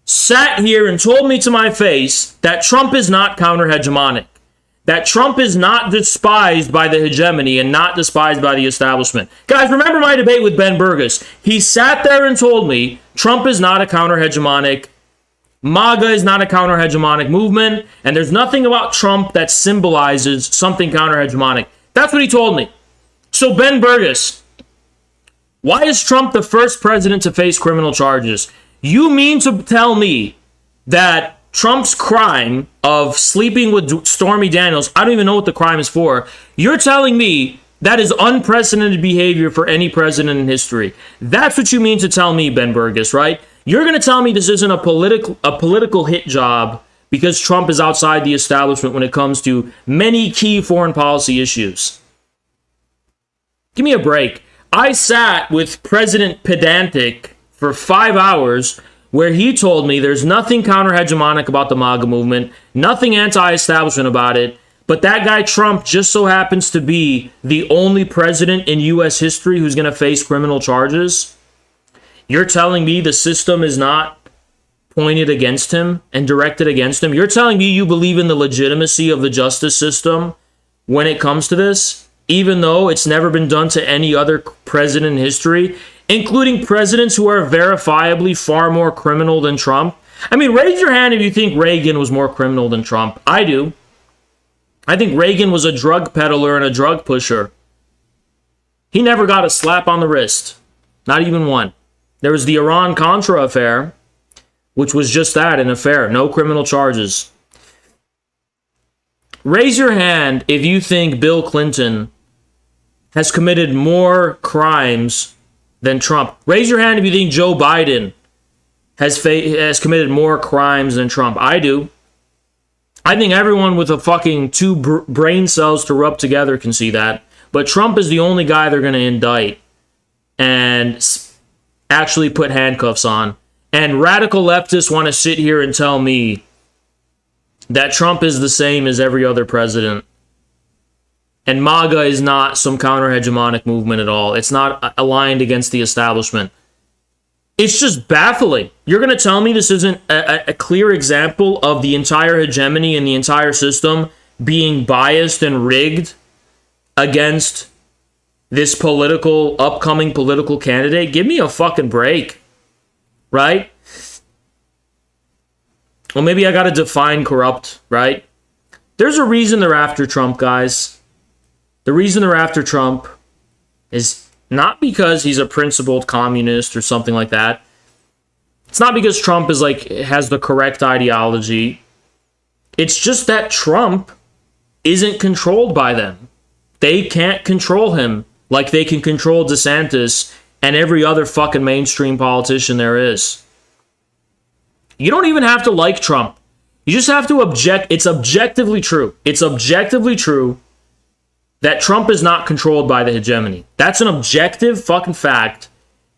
sat here and told me to my face that Trump is not counter-hegemonic, that Trump is not despised by the hegemony and not despised by the establishment. Guys, remember my debate with Ben Burgess. He sat there and told me Trump is not a counter-hegemonic, MAGA is not a counter-hegemonic movement, and there's nothing about Trump that symbolizes something counter-hegemonic. That's what he told me. So Ben Burgess, why is Trump the first president to face criminal charges? You mean to tell me that Trump's crime of sleeping with Stormy Daniels, I don't even know what the crime is for, you're telling me that is unprecedented behavior for any president in history? That's what you mean to tell me, Ben Burgess, right? You're going to tell me this isn't a political hit job because Trump is outside the establishment when it comes to many key foreign policy issues. Give me a break. I sat with President Pedantic for 5 hours where he told me there's nothing counter-hegemonic about the MAGA movement, nothing anti-establishment about it, but that guy Trump just so happens to be the only president in U.S. history who's going to face criminal charges. You're telling me the system is not pointed against him and directed against him? You're telling me you believe in the legitimacy of the justice system when it comes to this? even though it's never been done to any other president in history, including presidents who are verifiably far more criminal than Trump. I mean, raise your hand if you think Reagan was more criminal than Trump. I do. I think Reagan was a drug peddler and a drug pusher. He never got a slap on the wrist. Not even one. There was the Iran-Contra affair, which was just that, an affair. No criminal charges. Raise your hand if you think Bill Clinton has committed more crimes than Trump. Raise your hand if you think Joe Biden has committed more crimes than Trump. I do. I think everyone with a fucking two brain cells to rub together can see that. But Trump is the only guy they're going to indict and actually put handcuffs on. And radical leftists want to sit here and tell me that Trump is the same as every other president. And MAGA is not some counter-hegemonic movement at all. It's not aligned against the establishment. It's just baffling. You're going to tell me this isn't a clear example of the entire hegemony and the entire system being biased and rigged against this upcoming political candidate? Give me a fucking break. Right? Well, maybe I got to define corrupt, right? There's a reason they're after Trump, guys. The reason they're after Trump is not because he's a principled communist or something like that. It's not because Trump has the correct ideology. It's just that Trump isn't controlled by them. They can't control him like they can control DeSantis and every other fucking mainstream politician there is. You don't even have to like Trump. You just have to object. It's objectively true. It's objectively true that Trump is not controlled by the hegemony. That's an objective fucking fact.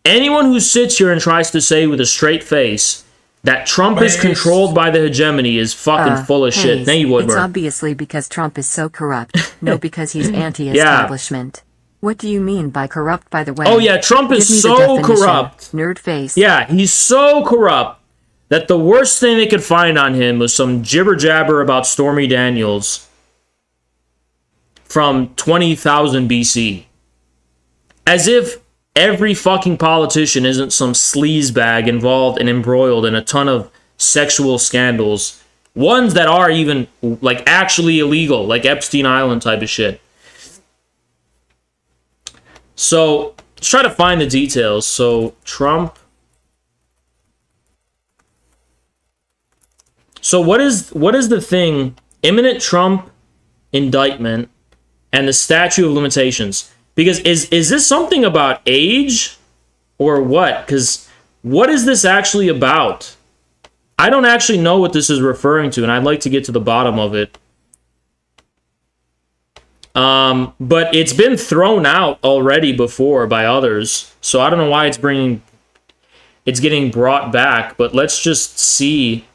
Anyone who sits here and tries to say with a straight face that Trump is controlled by the hegemony is fucking full of shit. Nate Woodward. It's obviously because Trump is so corrupt, no because he's anti-establishment. Yeah. What do you mean by corrupt, by the way? Oh yeah, Trump is so corrupt. Nerd face. Yeah, he's so corrupt that the worst thing they could find on him was some jibber-jabber about Stormy Daniels from 20,000 BC. As if every fucking politician isn't some sleazebag involved and embroiled in a ton of sexual scandals. Ones that are even, actually illegal, like Epstein Island type of shit. So, let's try to find the details. So, Trump. So, what is the thing? Imminent Trump indictment and the statute of limitations. Because is this something about age or what? Because what is this actually about? I don't actually know what this is referring to, and I'd like to get to the bottom of it. But it's been thrown out already before by others, so I don't know why it's getting brought back, but let's just see.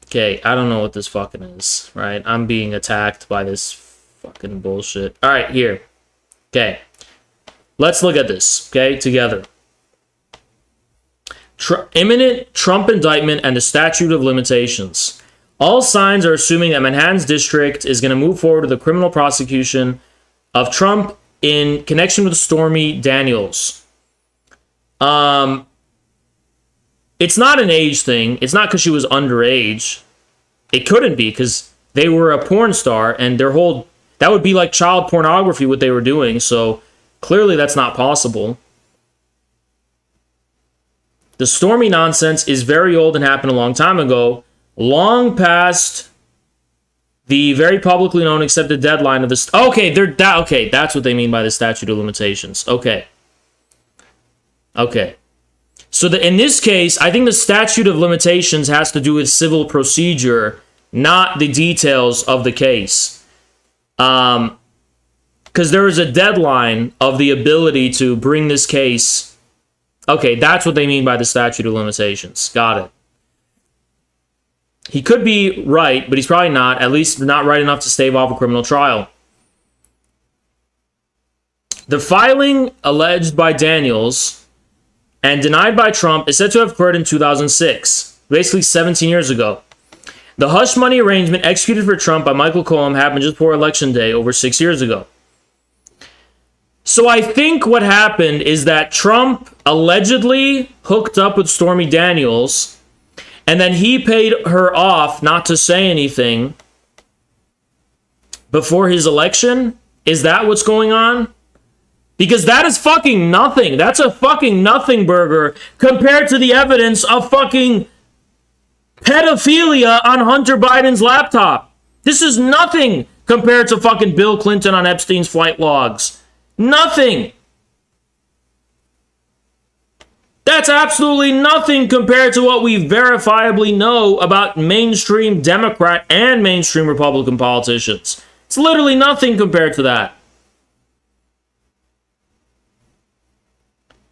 Okay, I don't know what this fucking is, right? I'm being attacked by this fucking bullshit. All right, here. Okay. Let's look at this, okay, together. Imminent Trump indictment and the statute of limitations. All signs are assuming that Manhattan's district is going to move forward with a criminal prosecution of Trump in connection with Stormy Daniels. It's not an age thing. It's not because she was underage. It couldn't be because they were a porn star and that would be like child pornography what they were doing. So clearly that's not possible. The Stormy nonsense is very old and happened a long time ago, long past the very publicly known accepted deadline of this. Okay, that's what they mean by the statute of limitations. Okay. So in this case, I think the statute of limitations has to do with civil procedure, not the details of the case. Because there is a deadline of the ability to bring this case. Okay, that's what they mean by the statute of limitations. Got it. He could be right, but he's probably not, at least not right enough to stave off a criminal trial. The filing alleged by Daniels and denied by Trump is said to have occurred in 2006, basically 17 years ago. The hush money arrangement executed for Trump by Michael Cohen happened just before Election Day over 6 years ago. So I think what happened is that Trump allegedly hooked up with Stormy Daniels, and then he paid her off not to say anything before his election. Is that what's going on? Because that is fucking nothing. That's a fucking nothing burger compared to the evidence of fucking pedophilia on Hunter Biden's laptop. This is nothing compared to fucking Bill Clinton on Epstein's flight logs. Nothing. That's absolutely nothing compared to what we verifiably know about mainstream Democrat and mainstream Republican politicians. It's literally nothing compared to that.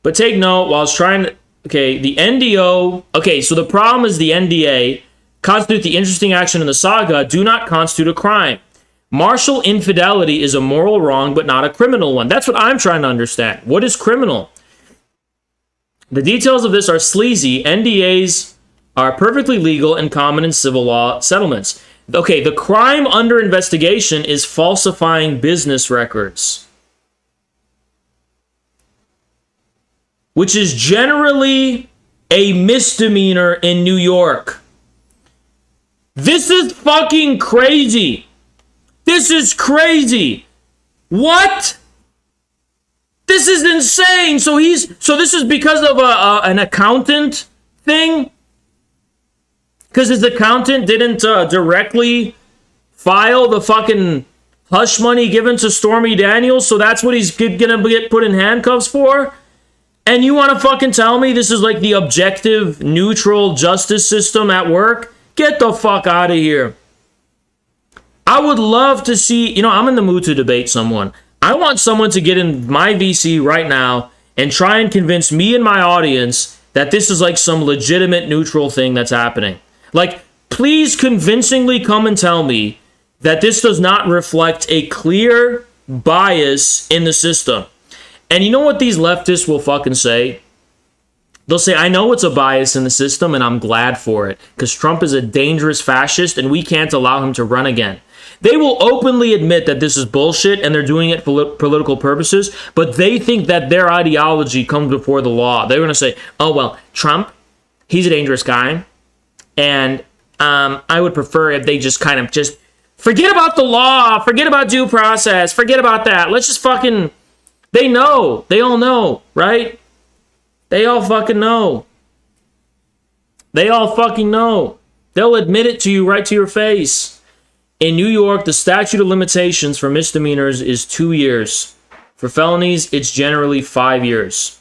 But take note, while I was trying to... Okay, the NDO... Okay, so the problem is the NDA constitute the interesting action in the saga do not constitute a crime. Martial infidelity is a moral wrong, but not a criminal one. That's what I'm trying to understand. What is criminal? The details of this are sleazy. NDAs are perfectly legal and common in civil law settlements. Okay, the crime under investigation is falsifying business records, which is generally a misdemeanor in New York. This is fucking crazy. This is crazy. What? This is insane. So this is because of an accountant thing? Because his accountant didn't directly file the fucking hush money given to Stormy Daniels, so that's what he's gonna get put in handcuffs for? And you want to fucking tell me this is like the objective, neutral justice system at work? Get the fuck out of here. I would love to see, I'm in the mood to debate someone. I want someone to get in my VC right now and try and convince me and my audience that this is like some legitimate neutral thing that's happening. Like, please convincingly come and tell me that this does not reflect a clear bias in the system. And you know what these leftists will fucking say? They'll say, I know it's a bias in the system and I'm glad for it because Trump is a dangerous fascist and we can't allow him to run again. They will openly admit that this is bullshit and they're doing it for political purposes, but they think that their ideology comes before the law. They're going to say, oh, well, Trump, he's a dangerous guy. And I would prefer if they just kind of just forget about the law, forget about due process, forget about that. Let's just fucking... They know. They all know, right? They all fucking know. They all fucking know. They'll admit it to you right to your face. In New York, the statute of limitations for misdemeanors is 2 years. For felonies, it's generally 5 years.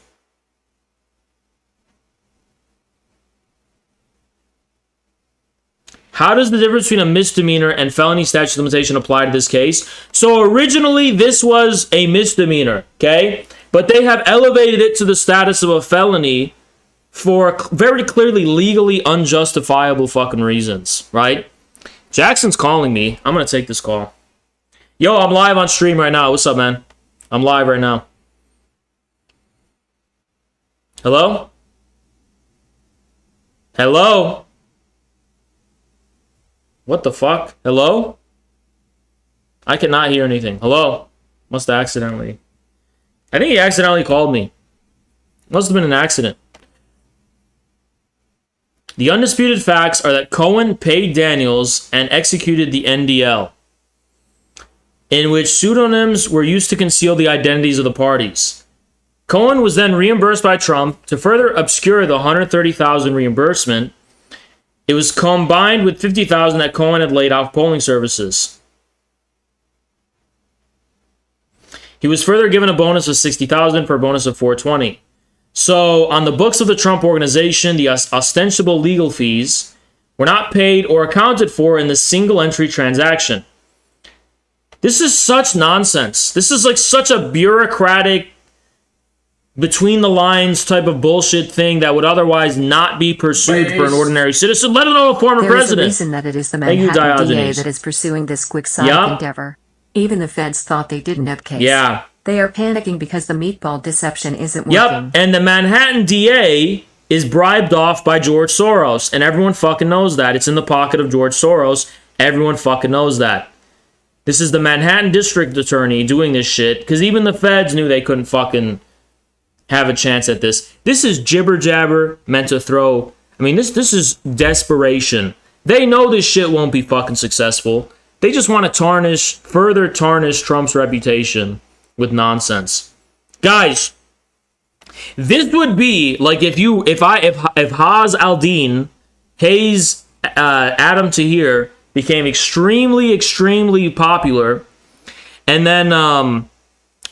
How does the difference between a misdemeanor and felony statute of limitation apply to this case? So originally, this was a misdemeanor, okay? But they have elevated it to the status of a felony for very clearly legally unjustifiable fucking reasons, right? Jackson's calling me. I'm going to take this call. Yo, I'm live on stream right now. What's up, man? I'm live right now. Hello? Hello? What the fuck? Hello? I cannot hear anything. Hello? Must have accidentally. I think he accidentally called me. Must have been an accident. The undisputed facts are that Cohen paid Daniels and executed the NDL, in which pseudonyms were used to conceal the identities of the parties. Cohen was then reimbursed by Trump to further obscure the $130,000 reimbursement. It was combined with $50,000 that Cohen had laid off polling services. He was further given a bonus of $60,000 for a bonus of $420,000. So, on the books of the Trump organization, the ostensible legal fees were not paid or accounted for in the single entry transaction. This is such nonsense. This is like such a bureaucratic, between the lines type of bullshit thing that would otherwise not be pursued for an ordinary citizen, let alone a former president. There is a reason that it is the Manhattan DA that is pursuing this quixotic endeavor. Even the feds thought they didn't have case. Yeah. They are panicking because the meatball deception isn't working. Yep, and the Manhattan DA is bribed off by George Soros. And everyone fucking knows that. It's in the pocket of George Soros. Everyone fucking knows that. This is the Manhattan District Attorney doing this shit, because even the feds knew they couldn't fucking have a chance at this. This is jibber jabber meant to throw. I mean, this is desperation. They know this shit won't be fucking successful. They just want to further tarnish Trump's reputation with nonsense. Guys, this would be like if Haz Aldin, Hayes, Adam Tahir became extremely popular, and then all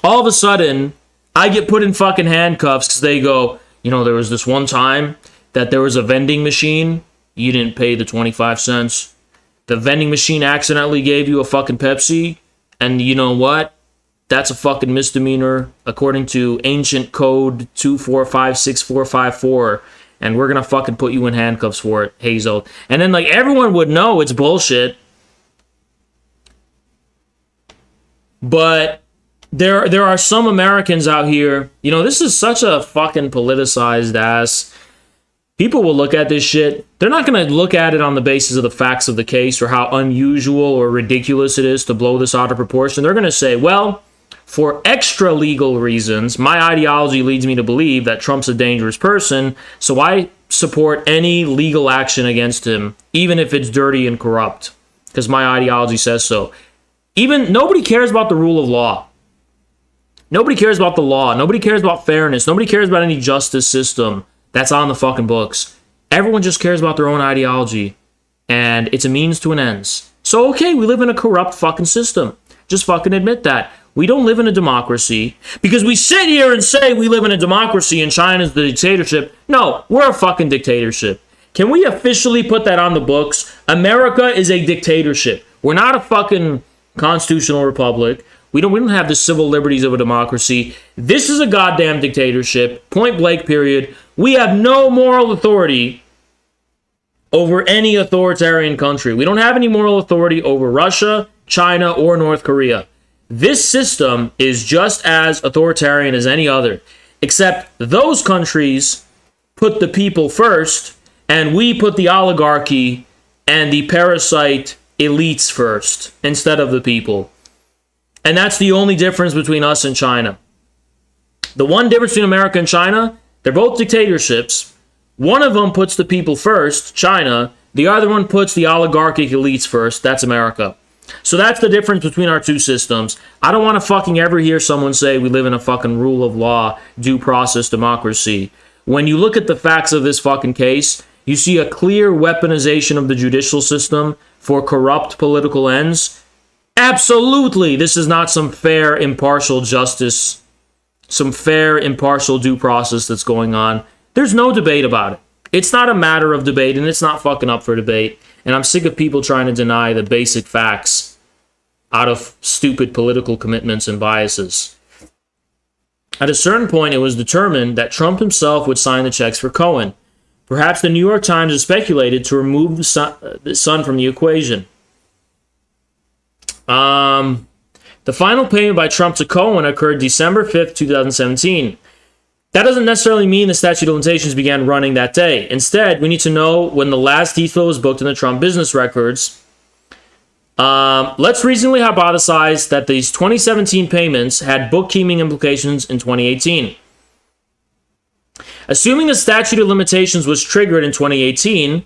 of a sudden I get put in fucking handcuffs because they go, there was this one time that there was a vending machine, you didn't pay the 25 cents. The vending machine accidentally gave you a fucking Pepsi, and you know what? That's a fucking misdemeanor according to ancient code 2456454. And we're gonna fucking put you in handcuffs for it, Hazel. And then like everyone would know it's bullshit. But there are some Americans out here, this is such a fucking politicized ass. People will look at this shit. They're not going to look at it on the basis of the facts of the case or how unusual or ridiculous it is to blow this out of proportion. They're going to say, well, for extra legal reasons, my ideology leads me to believe that Trump's a dangerous person, so I support any legal action against him, even if it's dirty and corrupt, because my ideology says so. Even nobody cares about the rule of law. Nobody cares about the law. Nobody cares about fairness. Nobody cares about any justice system that's on the fucking books. Everyone just cares about their own ideology, and it's a means to an ends. So, okay, we live in a corrupt fucking system. Just fucking admit that. We don't live in a democracy because we sit here and say we live in a democracy and China's the dictatorship. No, we're a fucking dictatorship. Can we officially put that on the books? America is a dictatorship. We're not a fucking constitutional republic. We don't have the civil liberties of a democracy. This is a goddamn dictatorship. Point blank, period. We have no moral authority over any authoritarian country. We don't have any moral authority over Russia, China, or North Korea. This system is just as authoritarian as any other, except those countries put the people first, and we put the oligarchy and the parasite elites first instead of the people. And that's the only difference between us and China. The one difference between America and China, they're both dictatorships. One of them puts the people first, China. The other one puts the oligarchic elites first. That's America. So that's the difference between our two systems. I don't want to fucking ever hear someone say we live in a fucking rule of law, due process democracy. When you look at the facts of this fucking case, you see a clear weaponization of the judicial system for corrupt political ends. Absolutely, this is not some fair, impartial justice, some fair, impartial due process that's going on. There's no debate about it. It's not a matter of debate, and it's not fucking up for debate. And I'm sick of people trying to deny the basic facts out of stupid political commitments and biases. At a certain point, it was determined that Trump himself would sign the checks for Cohen. Perhaps the New York Times has speculated to remove the son from the equation. The final payment by Trump to Cohen occurred December 5th, 2017. That doesn't necessarily mean the statute of limitations began running that day. Instead, we need to know when the last deed flow was booked in the Trump business records. Let's reasonably hypothesize that these 2017 payments had bookkeeping implications in 2018. Assuming the statute of limitations was triggered in 2018,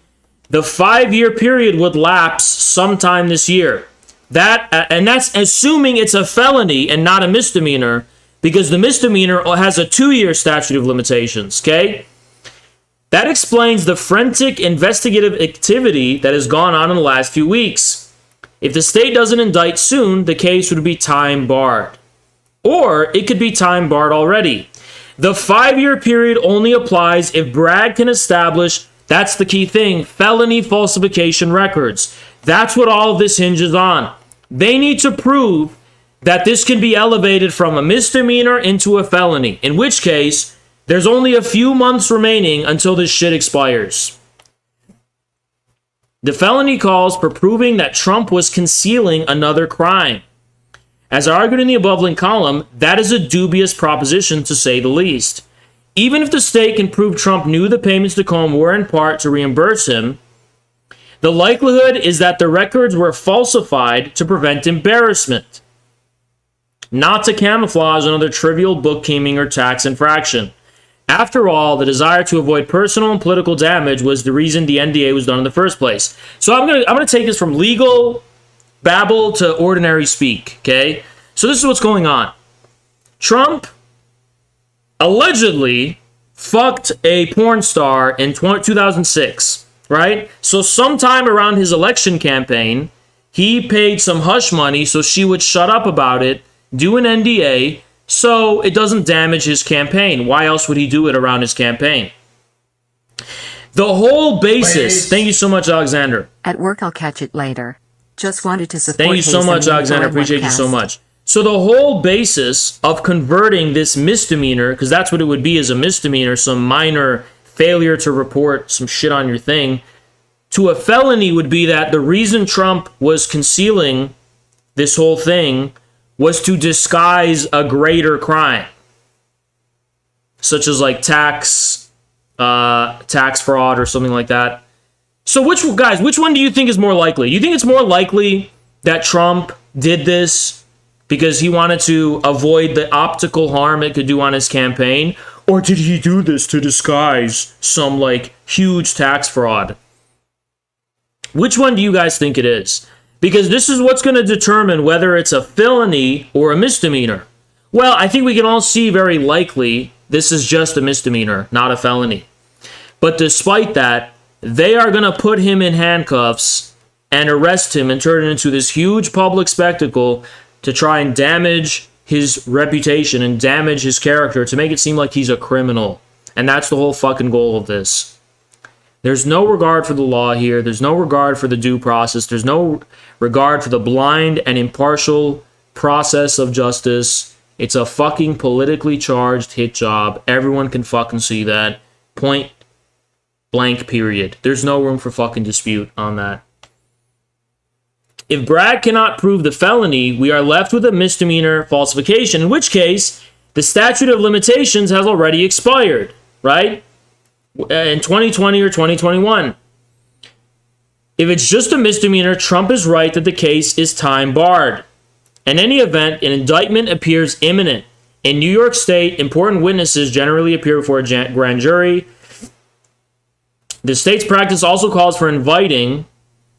the 5-year period would lapse sometime this year. And that's assuming it's a felony and not a misdemeanor, because the misdemeanor has a 2-year statute of limitations, okay? That explains the frantic investigative activity that has gone on in the last few weeks. If the state doesn't indict soon, the case would be time barred. Or it could be time barred already. The 5-year period only applies if Bragg can establish, that's the key thing, felony falsification records. That's what all of this hinges on. They need to prove that this can be elevated from a misdemeanor into a felony, in which case, there's only a few months remaining until this shit expires. The felony calls for proving that Trump was concealing another crime. As argued in the above linked column, that is a dubious proposition to say the least. Even if the state can prove Trump knew the payments to Cohen were in part to reimburse him, the likelihood is that the records were falsified to prevent embarrassment, not to camouflage another trivial bookkeeping or tax infraction. After all, the desire to avoid personal and political damage was the reason the NDA was done in the first place. So I'm gonna take this from legal babble to ordinary speak, okay? So this is what's going on. Trump allegedly fucked a porn star in 2006, right? So sometime around his election campaign, he paid some hush money so she would shut up about it, do an NDA, so it doesn't damage his campaign. Why else would he do it around his campaign? The whole basis... Thank you so much, Alexander. At work, I'll catch it later. Just wanted to support. Thank you so much, Alexander. Appreciate you so much. So the whole basis of converting this misdemeanor, because that's what it would be, as a misdemeanor, some minor failure to report some shit on your thing, to a felony would be that the reason Trump was concealing this whole thing was to disguise a greater crime, such as like tax fraud or something like that. So which one do you think is more likely? You think it's more likely that Trump did this because he wanted to avoid the optical harm it could do on his campaign? Or did he do this to disguise some like huge tax fraud? Which one do you guys think it is? Because this is what's going to determine whether it's a felony or a misdemeanor. Well, I think we can all see very likely this is just a misdemeanor, not a felony. But despite that, they are going to put him in handcuffs and arrest him and turn it into this huge public spectacle to try and damage his reputation and damage his character, to make it seem like he's a criminal. And that's the whole fucking goal of this. There's no regard for the law here. There's no regard for the due process. There's no regard for the blind and impartial process of justice. It's a fucking politically charged hit job. Everyone can fucking see that. Point blank, period. There's no room for fucking dispute on that. If Bragg cannot prove the felony, we are left with a misdemeanor falsification, in which case the statute of limitations has already expired, right? In 2020 or 2021. If it's just a misdemeanor, Trump is right that the case is time barred. In any event, an indictment appears imminent. In New York State, important witnesses generally appear before a grand jury. The state's practice also calls for inviting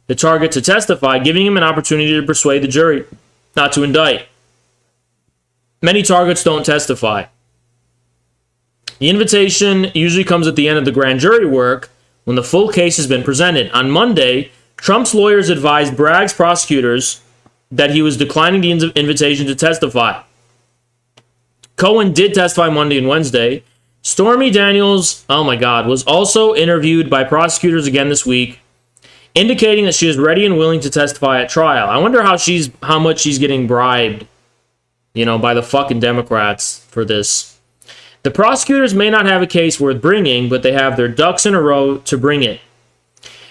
the target to testify, giving him an opportunity to persuade the jury not to indict. Many targets don't testify. The invitation usually comes at the end of the grand jury work, when the full case has been presented. On Monday, Trump's lawyers advised Bragg's prosecutors that he was declining the invitation to testify. Cohen did testify Monday and Wednesday. Stormy Daniels, oh my God, was also interviewed by prosecutors again this week, indicating that she is ready and willing to testify at trial. I wonder how much she's getting bribed, by the fucking Democrats for this. The prosecutors may not have a case worth bringing, but they have their ducks in a row to bring it.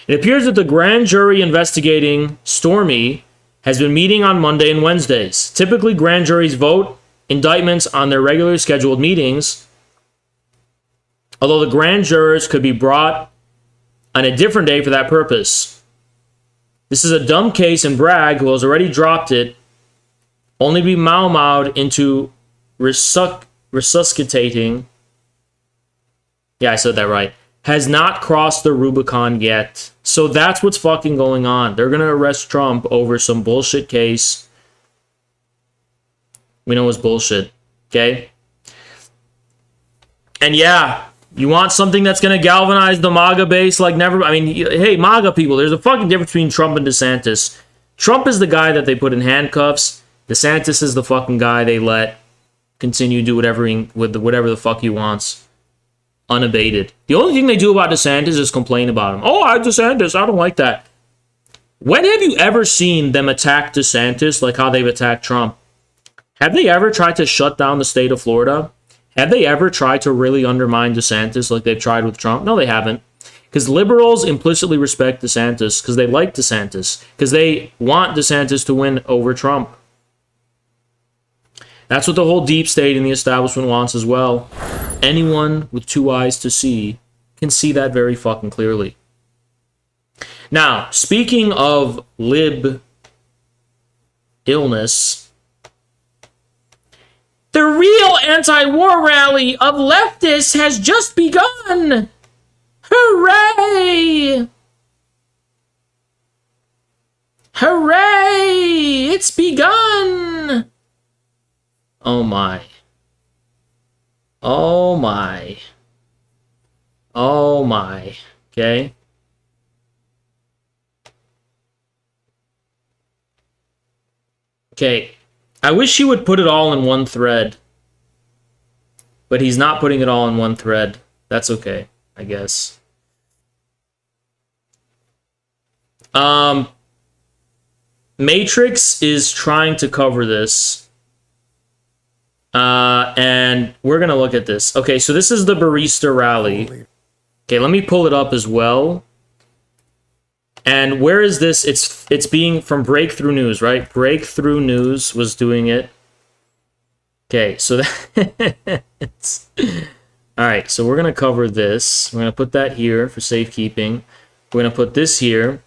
It appears that the grand jury investigating Stormy has been meeting on Monday and Wednesdays. Typically, grand juries vote indictments on their regularly scheduled meetings, although the grand jurors could be brought on a different day for that purpose. This is a dumb case, and Bragg, who has already dropped it, only be mau-maued into resuscitating, I said that right, has not crossed the Rubicon yet. So that's what's fucking going on. They're going to arrest Trump over some bullshit case. We know it's bullshit, okay? And yeah, you want something that's going to galvanize the MAGA base like never. Hey, MAGA people, there's a fucking difference between Trump and DeSantis. Trump is the guy that they put in handcuffs. DeSantis is the fucking guy they let continue to do whatever the fuck he wants, unabated. The only thing they do about DeSantis is complain about him. Oh, DeSantis, I don't like that. When have you ever seen them attack DeSantis like how they've attacked Trump? Have they ever tried to shut down the state of Florida? Have they ever tried to really undermine DeSantis like they've tried with Trump? No, they haven't. Because liberals implicitly respect DeSantis because they like DeSantis, because they want DeSantis to win over Trump. That's what the whole deep state and the establishment wants as well. Anyone with 2 eyes to see can see that very fucking clearly. Now, speaking of lib illness, the real anti-war rally of leftists has just begun. Hooray! Hooray! It's begun! Oh my. Oh my. Oh my. Okay? Okay. I wish he would put it all in one thread. But he's not putting it all in one thread. That's okay, I guess. Matrix is trying to cover this. And we're going to look at this. Okay, so this is the barista rally. Okay, let me pull it up as well. And where is this? It's being from Breakthrough News, right? Breakthrough News was doing it. Okay, so that's... All right, so we're going to cover this. We're going to put that here for safekeeping. We're going to put this here.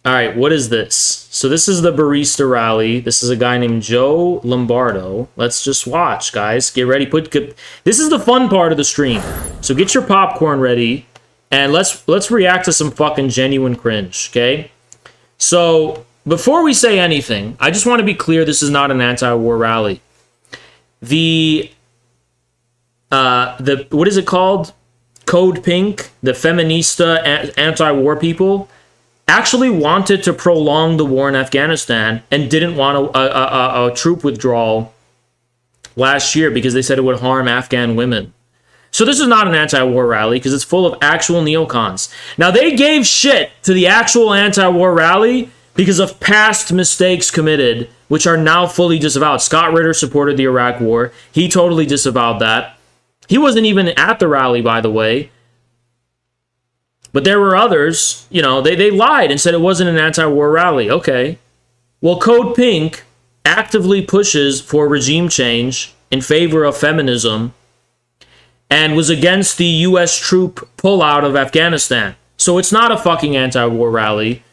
All right, what is this? So this is the barista rally. This is a guy named Joe Lombardo. Let's just watch, guys. Get ready. This is the fun part of the stream. So get your popcorn ready, and let's react to some fucking genuine cringe, okay? So before we say anything, I just want to be clear. This is not an anti-war rally. The what is it called? Code Pink, the feminista anti-war people, actually wanted to prolong the war in Afghanistan and didn't want a troop withdrawal last year because they said it would harm Afghan women. So this is not an anti-war rally because it's full of actual neocons. Now, they gave shit to the actual anti-war rally because of past mistakes committed, which are now fully disavowed. Scott Ritter supported the Iraq war. He totally disavowed that. He wasn't even at the rally, by the way. But there were others, you know, they lied and said it wasn't an anti-war rally. Okay. Well, Code Pink actively pushes for regime change in favor of feminism and was against the U.S. troop pullout of Afghanistan. So it's not a fucking anti-war rally.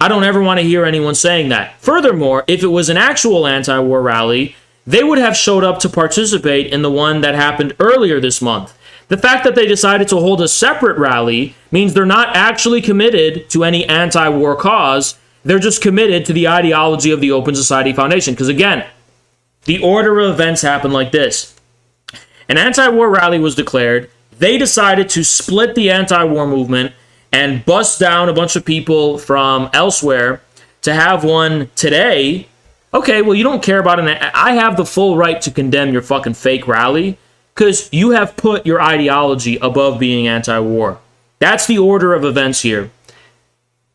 I don't ever want to hear anyone saying that. Furthermore, if it was an actual anti-war rally, they would have showed up to participate in the one that happened earlier this month. The fact that they decided to hold a separate rally means they're not actually committed to any anti-war cause. They're just committed to the ideology of the Open Society Foundation. Because again, the order of events happened like this. An anti-war rally was declared. They decided to split the anti-war movement and bust down a bunch of people from elsewhere to have one today. Okay, well, you don't care about it. I have the full right to condemn your fucking fake rally because you have put your ideology above being anti-war. That's the order of events here.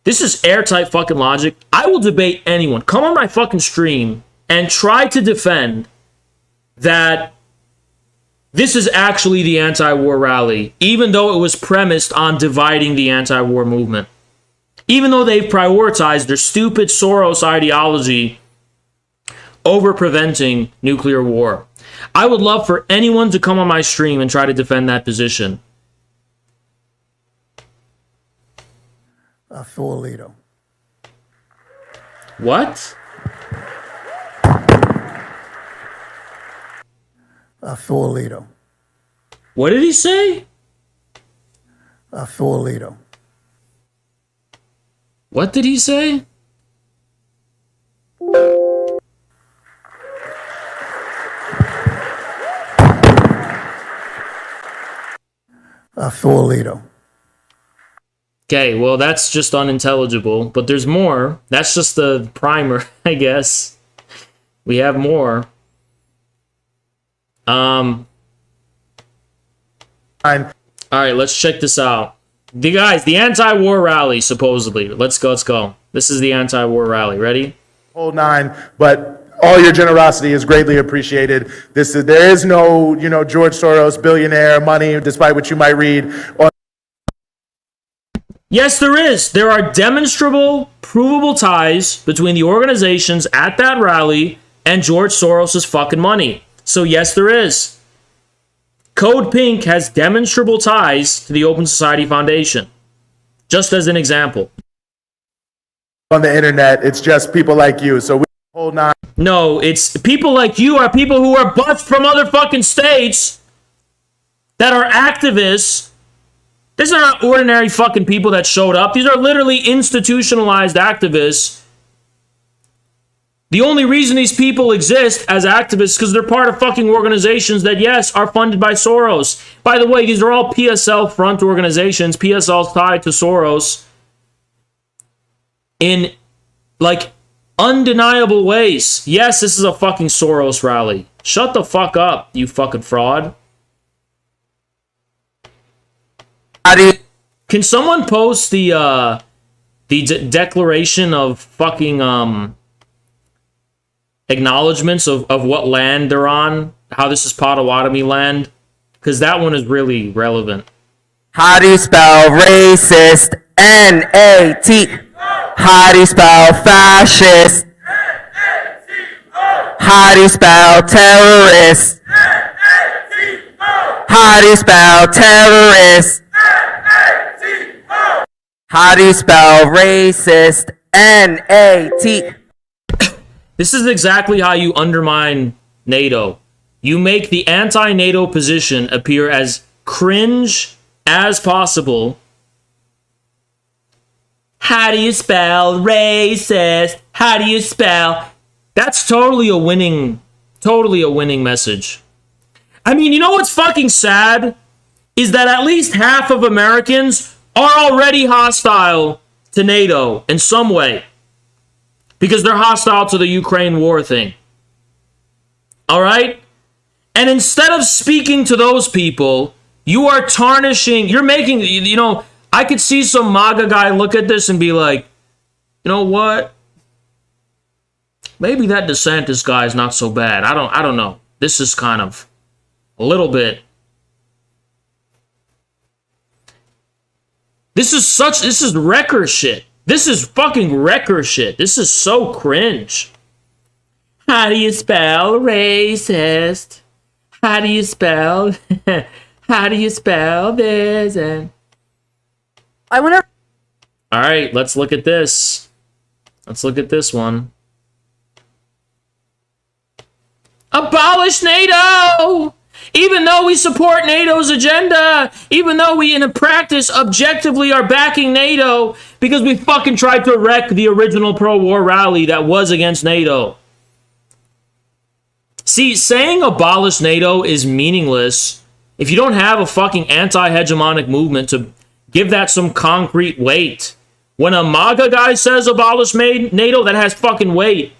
This is airtight fucking logic. I will debate anyone. Come on my fucking stream and try to defend that this is actually the anti-war rally, even though it was premised on dividing the anti-war movement. Even though they've prioritized their stupid Soros ideology over preventing nuclear war. I would love for anyone to come on my stream and try to defend that position. Fuolito. What? Fuolito. What did he say? Fuolito. What did he say? Fuolito. Okay, well, that's just unintelligible, but there's more. That's just the primer, I guess. We have more. All right, let's check this out. The anti-war rally, supposedly. Let's go. This is the anti-war rally. Ready? Whole nine, but all your generosity is greatly appreciated. There is no, George Soros billionaire money, despite what you might read. Yes, there is. There are demonstrable, provable ties between the organizations at that rally and George Soros' fucking money. So yes, there is. Code Pink has demonstrable ties to the Open Society Foundation. Just as an example. On the internet, it's just people like you. So we hold on. No, it's people like you are people who are butts from other fucking states that are activists. These are not ordinary fucking people that showed up. These are literally institutionalized activists. The only reason these people exist as activists is because they're part of fucking organizations that, yes, are funded by Soros. By the way, these are all PSL front organizations. PSL's tied to Soros in, like, undeniable ways. Yes, this is a fucking Soros rally. Shut the fuck up, you fucking fraud. Can someone post the declaration of fucking acknowledgements of what land they're on? How this is Potawatomi land? Because that one is really relevant. How do you spell racist? N-A-T. How do you spell fascist? How do you spell terrorist? How do you spell terrorist? How do you spell racist? N-A-T. This is exactly how you undermine NATO. You make the anti-NATO position appear as cringe as possible. How do you spell racist? How do you spell? That's totally a winning message. I mean, you know what's fucking sad? Is that at least half of Americans are already hostile to NATO in some way. Because they're hostile to the Ukraine war thing. All right? And instead of speaking to those people, you are tarnishing, you're making, you know, I could see some MAGA guy look at this and be like, you know what? Maybe that DeSantis guy is not so bad. I don't know. This is kind of a little bit. This is wrecker shit. This is fucking wrecker shit. This is so cringe. How do you spell racist? How do you spell this? And I wonder. all right, let's look at this. Let's look at this one. Abolish NATO! Even though we support NATO's agenda, even though we in a practice objectively are backing NATO because we fucking tried to wreck the original pro-war rally that was against NATO. See, saying abolish NATO is meaningless if you don't have a fucking anti-hegemonic movement to give that some concrete weight. When a MAGA guy says abolish NATO, that has fucking weight.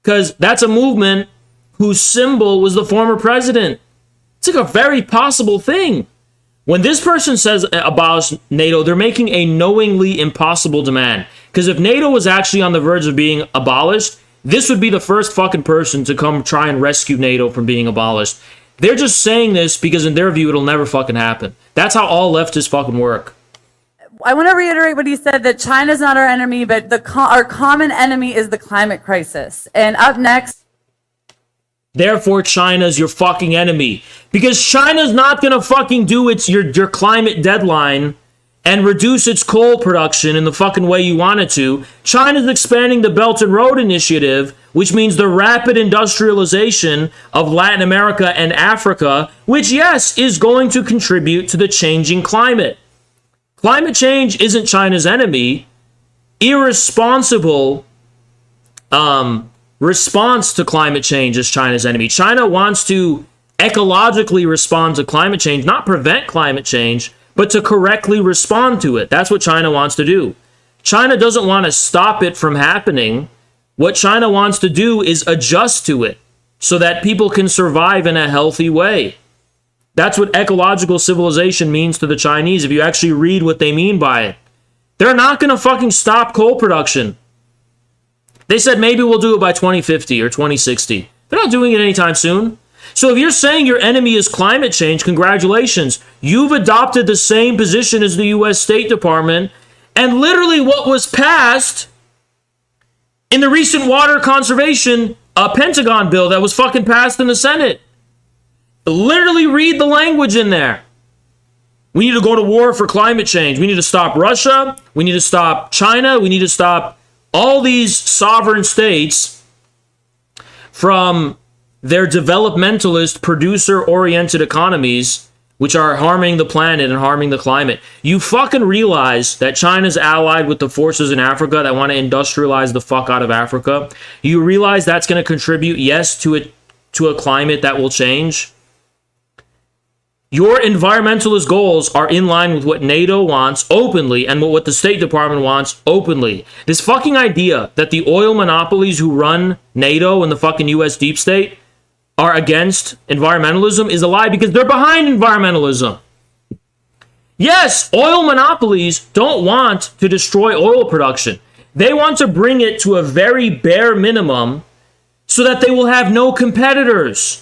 Because that's a movement whose symbol was the former president. It's like a very possible thing. When this person says abolish NATO, they're making a knowingly impossible demand. Because if NATO was actually on the verge of being abolished, this would be the first fucking person to come try and rescue NATO from being abolished. They're just saying this because in their view, it'll never fucking happen. That's how all leftists fucking work. I want to reiterate what he said, that China's not our enemy, but our common enemy is the climate crisis. And up next... Therefore, China's your fucking enemy. Because China's not going to fucking do your climate deadline and reduce its coal production in the fucking way you want it to. China's expanding the Belt and Road Initiative, which means the rapid industrialization of Latin America and Africa, which, yes, is going to contribute to the changing climate. Climate change isn't China's enemy. Irresponsible response to climate change is China's enemy. China wants to ecologically respond to climate change, not prevent climate change, but to correctly respond to it. That's what China wants to do. China doesn't want to stop it from happening. What China wants to do is adjust to it so that people can survive in a healthy way. That's what ecological civilization means to the Chinese, if you actually read what they mean by it. They're not going to fucking stop coal production. They said maybe we'll do it by 2050 or 2060. They're not doing it anytime soon. So if you're saying your enemy is climate change, congratulations. You've adopted the same position as the U.S. State Department. And literally what was passed in the recent water conservation a Pentagon bill that was fucking passed in the Senate. Literally read the language in there. We need to go to war for climate change. We need to stop Russia. We need to stop China. We need to stop all these sovereign states from their developmentalist, producer-oriented economies, which are harming the planet and harming the climate. You fucking realize that China's allied with the forces in Africa that want to industrialize the fuck out of Africa. You realize that's going to contribute, yes, to a climate that will change. Your environmentalist goals are in line with what NATO wants openly and what the State Department wants openly. This fucking idea that the oil monopolies who run NATO and the fucking US deep state are against environmentalism is a lie, because they're behind environmentalism. Yes, oil monopolies don't want to destroy oil production. They want to bring it to a very bare minimum so that they will have no competitors.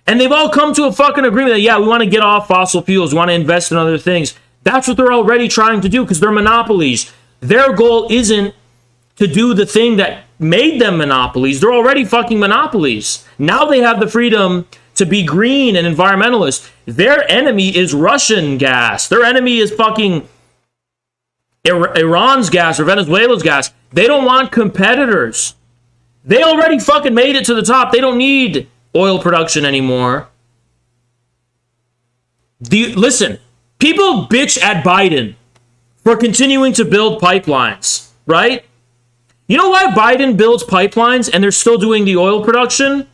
And they've all come to a fucking agreement that, yeah, we want to get off fossil fuels. We want to invest in other things. That's what they're already trying to do, because they're monopolies. Their goal isn't to do the thing that made them monopolies. They're already fucking monopolies. Now they have the freedom to be green and environmentalist. Their enemy is Russian gas. Their enemy is fucking Iran's gas or Venezuela's gas. They don't want competitors. They already fucking made it to the top. They don't need oil production anymore. Listen, people bitch at Biden for continuing to build pipelines, right? You know why Biden builds pipelines and they're still doing the oil production?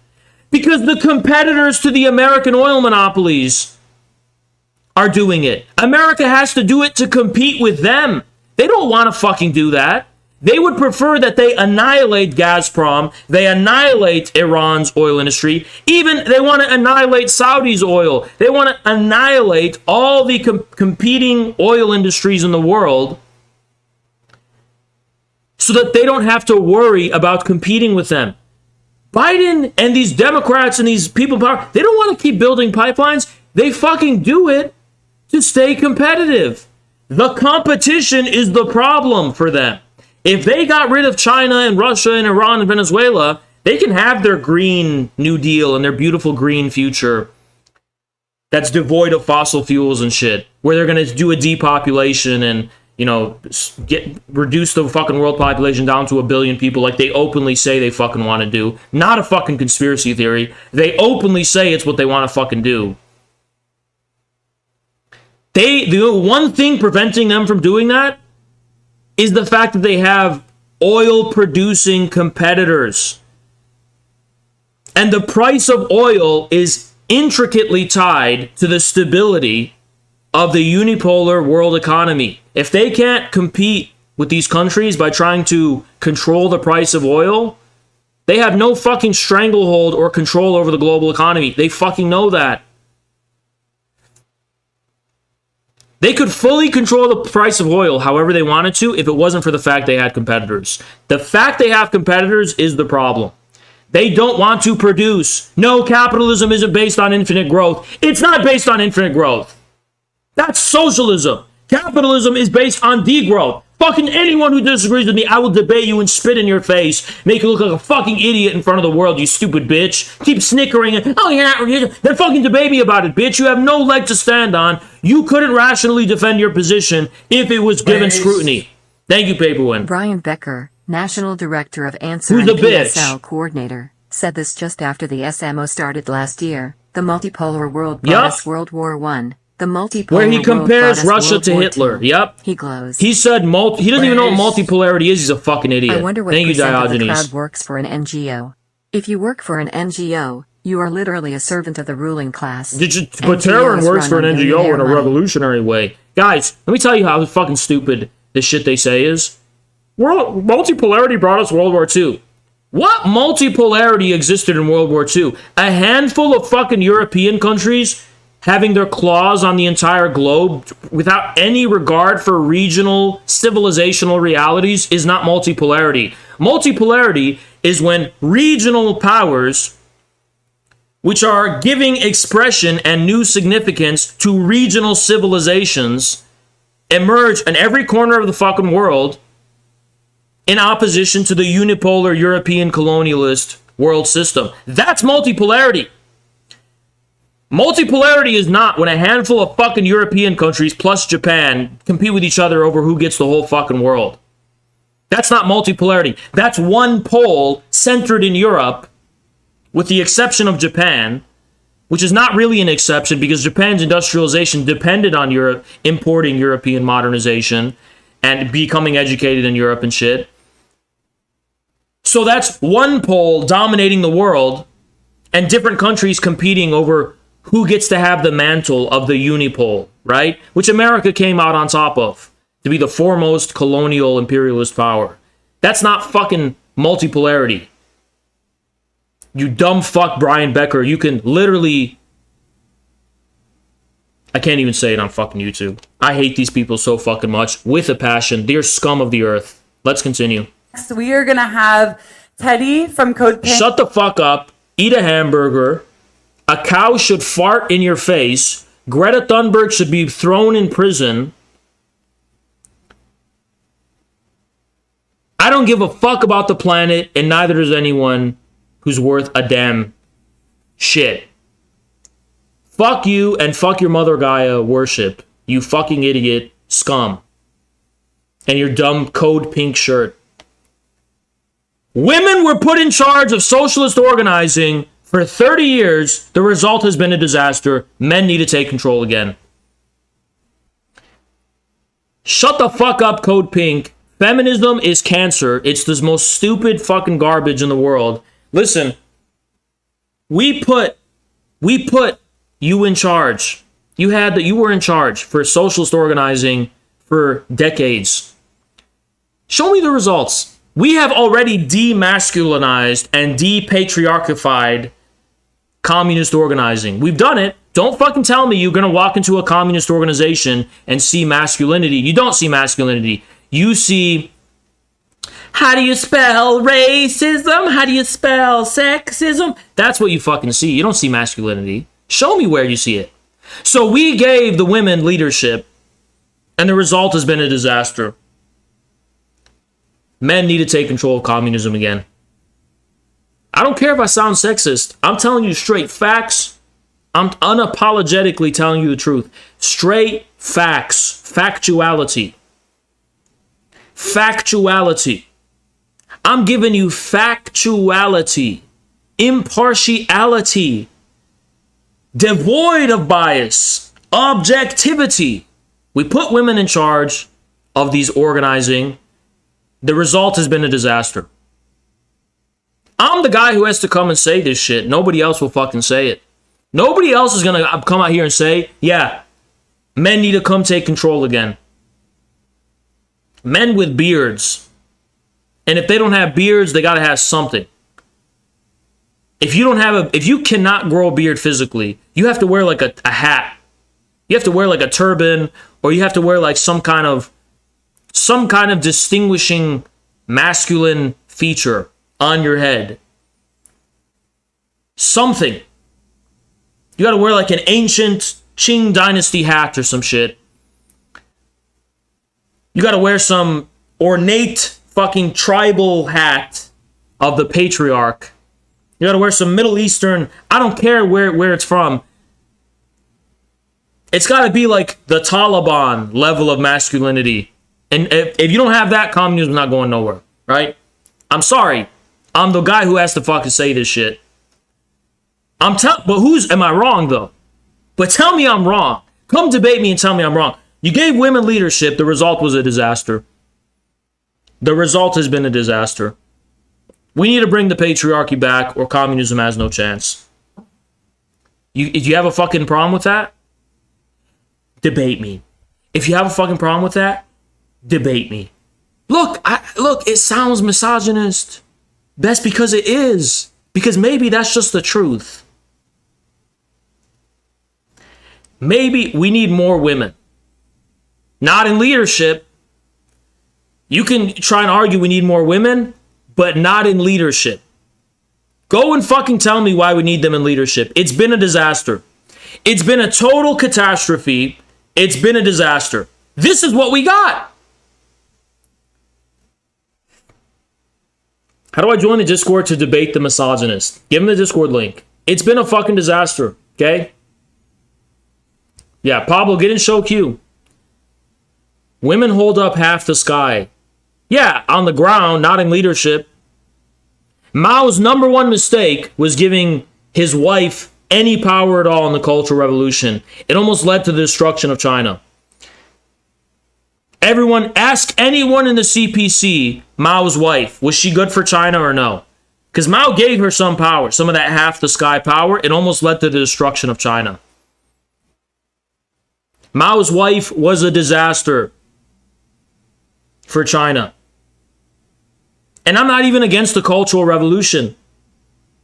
Because the competitors to the American oil monopolies are doing it. America has to do it to compete with them. They don't want to fucking do that. They would prefer that they annihilate Gazprom, they annihilate Iran's oil industry, even they want to annihilate Saudi's oil. They want to annihilate all the competing oil industries in the world so that they don't have to worry about competing with them. Biden and these Democrats and these people in power, they don't want to keep building pipelines. They fucking do it to stay competitive. The competition is the problem for them. If they got rid of China and Russia and Iran and Venezuela, they can have their Green New Deal and their beautiful green future that's devoid of fossil fuels and shit, where they're going to do a depopulation and, you know, reduce the fucking world population down to 1 billion people like they openly say they fucking want to do. Not a fucking conspiracy theory. They openly say it's what they want to fucking do. The one thing preventing them from doing that is the fact that they have oil-producing competitors. And the price of oil is intricately tied to the stability of the unipolar world economy. If they can't compete with these countries by trying to control the price of oil, they have no fucking stranglehold or control over the global economy. They fucking know that. They could fully control the price of oil however they wanted to if it wasn't for the fact they had competitors. The fact they have competitors is the problem. They don't want to produce. No, capitalism isn't based on infinite growth. It's not based on infinite growth. That's socialism. Capitalism is based on degrowth. Fucking anyone who disagrees with me, I will debate you and spit in your face, make you look like a fucking idiot in front of the world, you stupid bitch. Keep snickering and, oh, you're not religious. Then fucking debate me about it, bitch. You have no leg to stand on. You couldn't rationally defend your position if it was given scrutiny. Thank you, Paperwin. Brian Becker, National Director of Answer Who's and the bitch? PSL Coordinator, said this just after the SMO started last year. The multipolar world brought us World War I. The multipolar where he compares world Russia to Hitler. Yep. He glows. He said he doesn't even know what multipolarity is. He's a fucking idiot. I wonder what Thank you, percent of the Diogenes. crowd works for an NGO. If you work for an NGO, you are literally a servant of the ruling class. But Terran works for an NGO in a revolutionary way. Guys, let me tell you how fucking stupid this shit they say is. Multipolarity brought us World War II. What multipolarity existed in World War II? A handful of fucking European countries having their claws on the entire globe without any regard for regional civilizational realities is not multipolarity. Multipolarity is when regional powers, which are giving expression and new significance to regional civilizations, emerge in every corner of the fucking world in opposition to the unipolar European colonialist world system. That's multipolarity. Multipolarity is not when a handful of fucking European countries plus Japan compete with each other over who gets the whole fucking world. That's not multipolarity. That's one pole centered in Europe, with the exception of Japan, which is not really an exception because Japan's industrialization depended on Europe importing European modernization and becoming educated in Europe and shit. So that's one pole dominating the world and different countries competing over who gets to have the mantle of the unipole, right? Which America came out on top of to be the foremost colonial imperialist power. That's not fucking multipolarity. You dumb fuck Brian Becker. You can literally... I can't even say it on fucking YouTube. I hate these people so fucking much with a passion. They're scum of the earth. Let's continue. So we are going to have Teddy from Code Pink. Shut the fuck up. Eat a hamburger. A cow should fart in your face. Greta Thunberg should be thrown in prison. I don't give a fuck about the planet, and neither does anyone who's worth a damn shit. Fuck you and fuck your mother Gaia worship, you fucking idiot scum. And your dumb Code Pink shirt. Women were put in charge of socialist organizing for 30 years. The result has been a disaster. Men need to take control again. Shut the fuck up, Code Pink. Feminism is cancer. It's the most stupid fucking garbage in the world. Listen, we put you in charge. You were in charge for socialist organizing for decades. Show me the results. We have already demasculinized and depatriarchified communist organizing. We've done it. Don't fucking tell me you're going to walk into a communist organization and see masculinity. You don't see masculinity. You see, how do you spell racism? How do you spell sexism? That's what you fucking see. You don't see masculinity. Show me where you see it. So we gave the women leadership, and the result has been a disaster. Men need to take control of communism again. I don't care if I sound sexist. I'm telling you straight facts. I'm unapologetically telling you the truth. Straight facts. Factuality. Factuality. I'm giving you factuality. Impartiality. Devoid of bias. Objectivity. We put women in charge of these organizing. The result has been a disaster. I'm the guy who has to come and say this shit. Nobody else will fucking say it. Nobody else is going to come out here and say, yeah, men need to come take control again. Men with beards. And if they don't have beards, they got to have something. If you cannot grow a beard physically, you have to wear like a hat. You have to wear like a turban, or you have to wear like some kind of distinguishing masculine feature on your head. Something. You got to wear like an ancient Qing dynasty hat or some shit. You got to wear some ornate fucking tribal hat of the patriarch. You got to wear some Middle Eastern, I don't care where it's from. It's got to be like the Taliban level of masculinity. And if you don't have that, communism's not going nowhere, right? I'm sorry. I'm the guy who has to fucking say this shit. But am I wrong though? But tell me I'm wrong. Come debate me and tell me I'm wrong. You gave women leadership. The result was a disaster. The result has been a disaster. We need to bring the patriarchy back or communism has no chance. If you have a fucking problem with that, debate me. If you have a fucking problem with that, debate me. Look, it sounds misogynist. That's because it is. Because maybe that's just the truth. Maybe we need more women. Not in leadership. You can try and argue we need more women, but not in leadership. Go and fucking tell me why we need them in leadership. It's been a disaster. It's been a total catastrophe. It's been a disaster. This is what we got. How do I join the Discord to debate the misogynist? Give him the Discord link. It's been a fucking disaster, okay? Yeah, Pablo, get in show queue. Women hold up half the sky. Yeah, on the ground, not in leadership. Mao's number one mistake was giving his wife any power at all in the Cultural Revolution. It almost led to the destruction of China. Everyone, ask anyone in the CPC, Mao's wife, was she good for China or no? Because Mao gave her some power, some of that half the sky power. It almost led to the destruction of China. Mao's wife was a disaster for China. And I'm not even against the Cultural Revolution,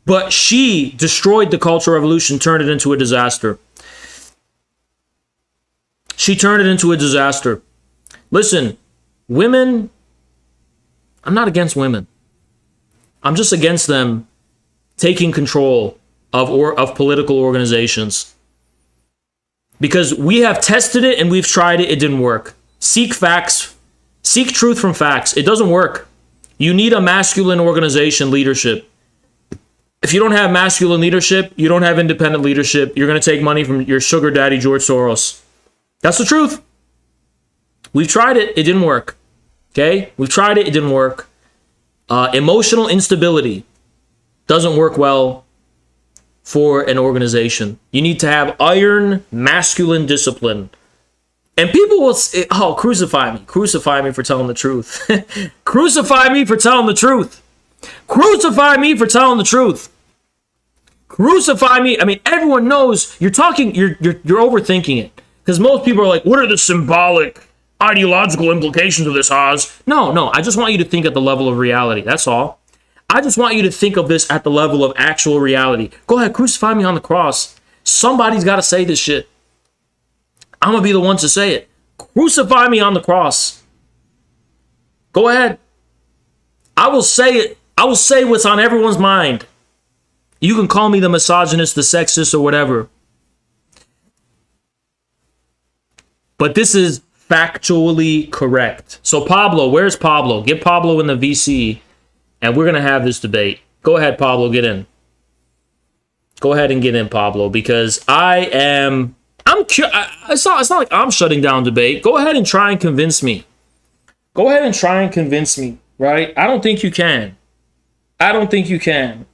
but she destroyed the Cultural Revolution, turned it into a disaster. She turned it into a disaster. Listen, women, I'm not against women. I'm just against them taking control of political organizations. Because we have tested it and we've tried it, it didn't work. Seek facts, seek truth from facts. It doesn't work. You need a masculine organization leadership. If you don't have masculine leadership, you don't have independent leadership, you're going to take money from your sugar daddy, George Soros. That's the truth. We've tried it. It didn't work. Okay? We've tried it. It didn't work. Emotional instability doesn't work well for an organization. You need to have iron, masculine discipline. And people will say, oh, crucify me. Crucify me for telling the truth. Crucify me for telling the truth. Crucify me for telling the truth. Crucify me. I mean, everyone knows you're talking, you're overthinking it. Because most people are like, what are the symbolic, ideological implications of this, Oz? No, I just want you to think at the level of reality. That's all. I just want you to think of this at the level of actual reality. Go ahead, crucify me on the cross. Somebody's got to say this shit. I'm going to be the one to say it. Crucify me on the cross. Go ahead. I will say it. I will say what's on everyone's mind. You can call me the misogynist, the sexist, or whatever. But this is factually correct. So Pablo, where's Pablo? Get Pablo in the VC, and we're going to have this debate. Go ahead, Pablo, get in. Go ahead and get in, Pablo, because it's not like I'm shutting down debate. Go ahead and try and convince me. Go ahead and try and convince me, right? I don't think you can. I don't think you can.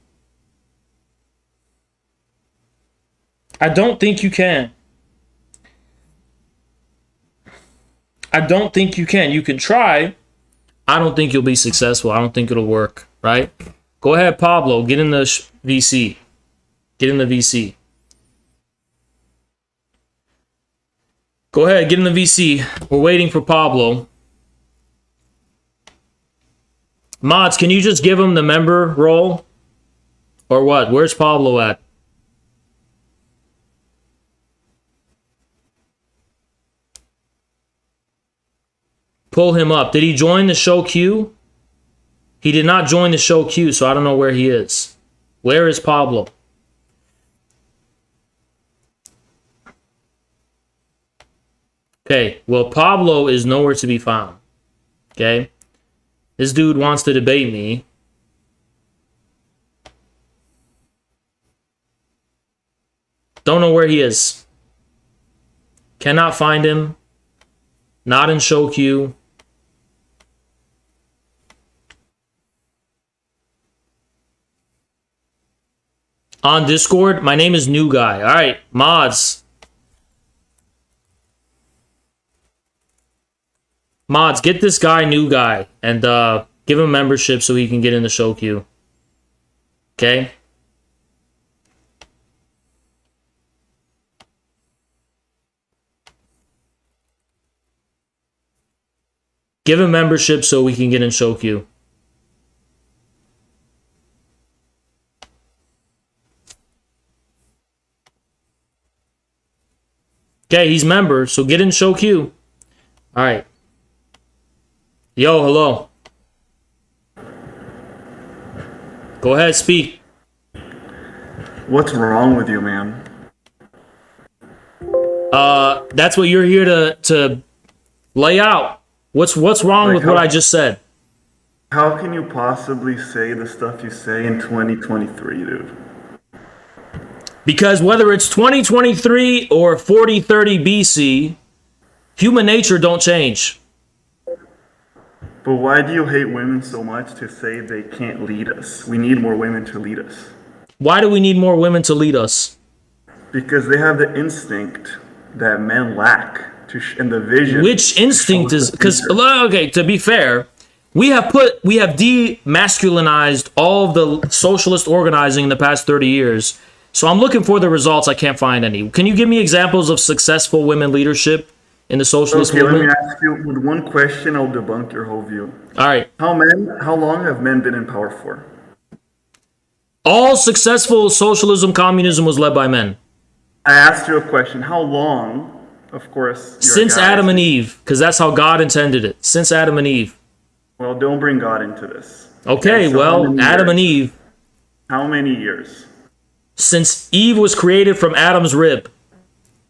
I don't think you can. I don't think you can. You can try. I don't think you'll be successful. I don't think it'll work, right? Go ahead, Pablo. Get in the VC. Get in the VC. Go ahead, get in the VC. We're waiting for Pablo. Mods, can you just give him the member role? Or what? Where's Pablo at? Pull him up. Did he join the show queue? He did not join the show queue, so I don't know where he is. Where is Pablo? Okay, well, Pablo is nowhere to be found. Okay? This dude wants to debate me. Don't know where he is. Cannot find him. Not in show queue. On Discord, my name is New Guy. All right, mods. Mods, get this guy, New Guy, and give him membership so he can get in the show queue. Okay? Give him membership so we can get in show queue. Okay, he's member, so get in show queue. All right. Yo, hello. Go ahead, speak. What's wrong with you, man? That's what you're here to lay out. What's wrong with what I just said? How can you possibly say the stuff you say in 2023, dude? Because whether it's 2023 or 4030 BC, human nature don't change. But why do you hate women so much to say they can't lead us? We need more women to lead us. Why do we need more women to lead us? Because they have the instinct that men lack and the vision. Which instinct is, because, okay, to be fair, we have demasculinized all of the socialist organizing in the past 30 years. So I'm looking for the results. I can't find any. Can you give me examples of successful women leadership in the socialist movement? Let me ask you with one question. I'll debunk your whole view. All right. How long have men been in power for? All successful socialism, communism was led by men. I asked you a question. How long? Of course. Since Adam and Eve, because that's how God intended it. Since Adam and Eve. Well, don't bring God into this. Okay, so well, Adam and Eve. How many years? Since Eve was created from Adam's rib.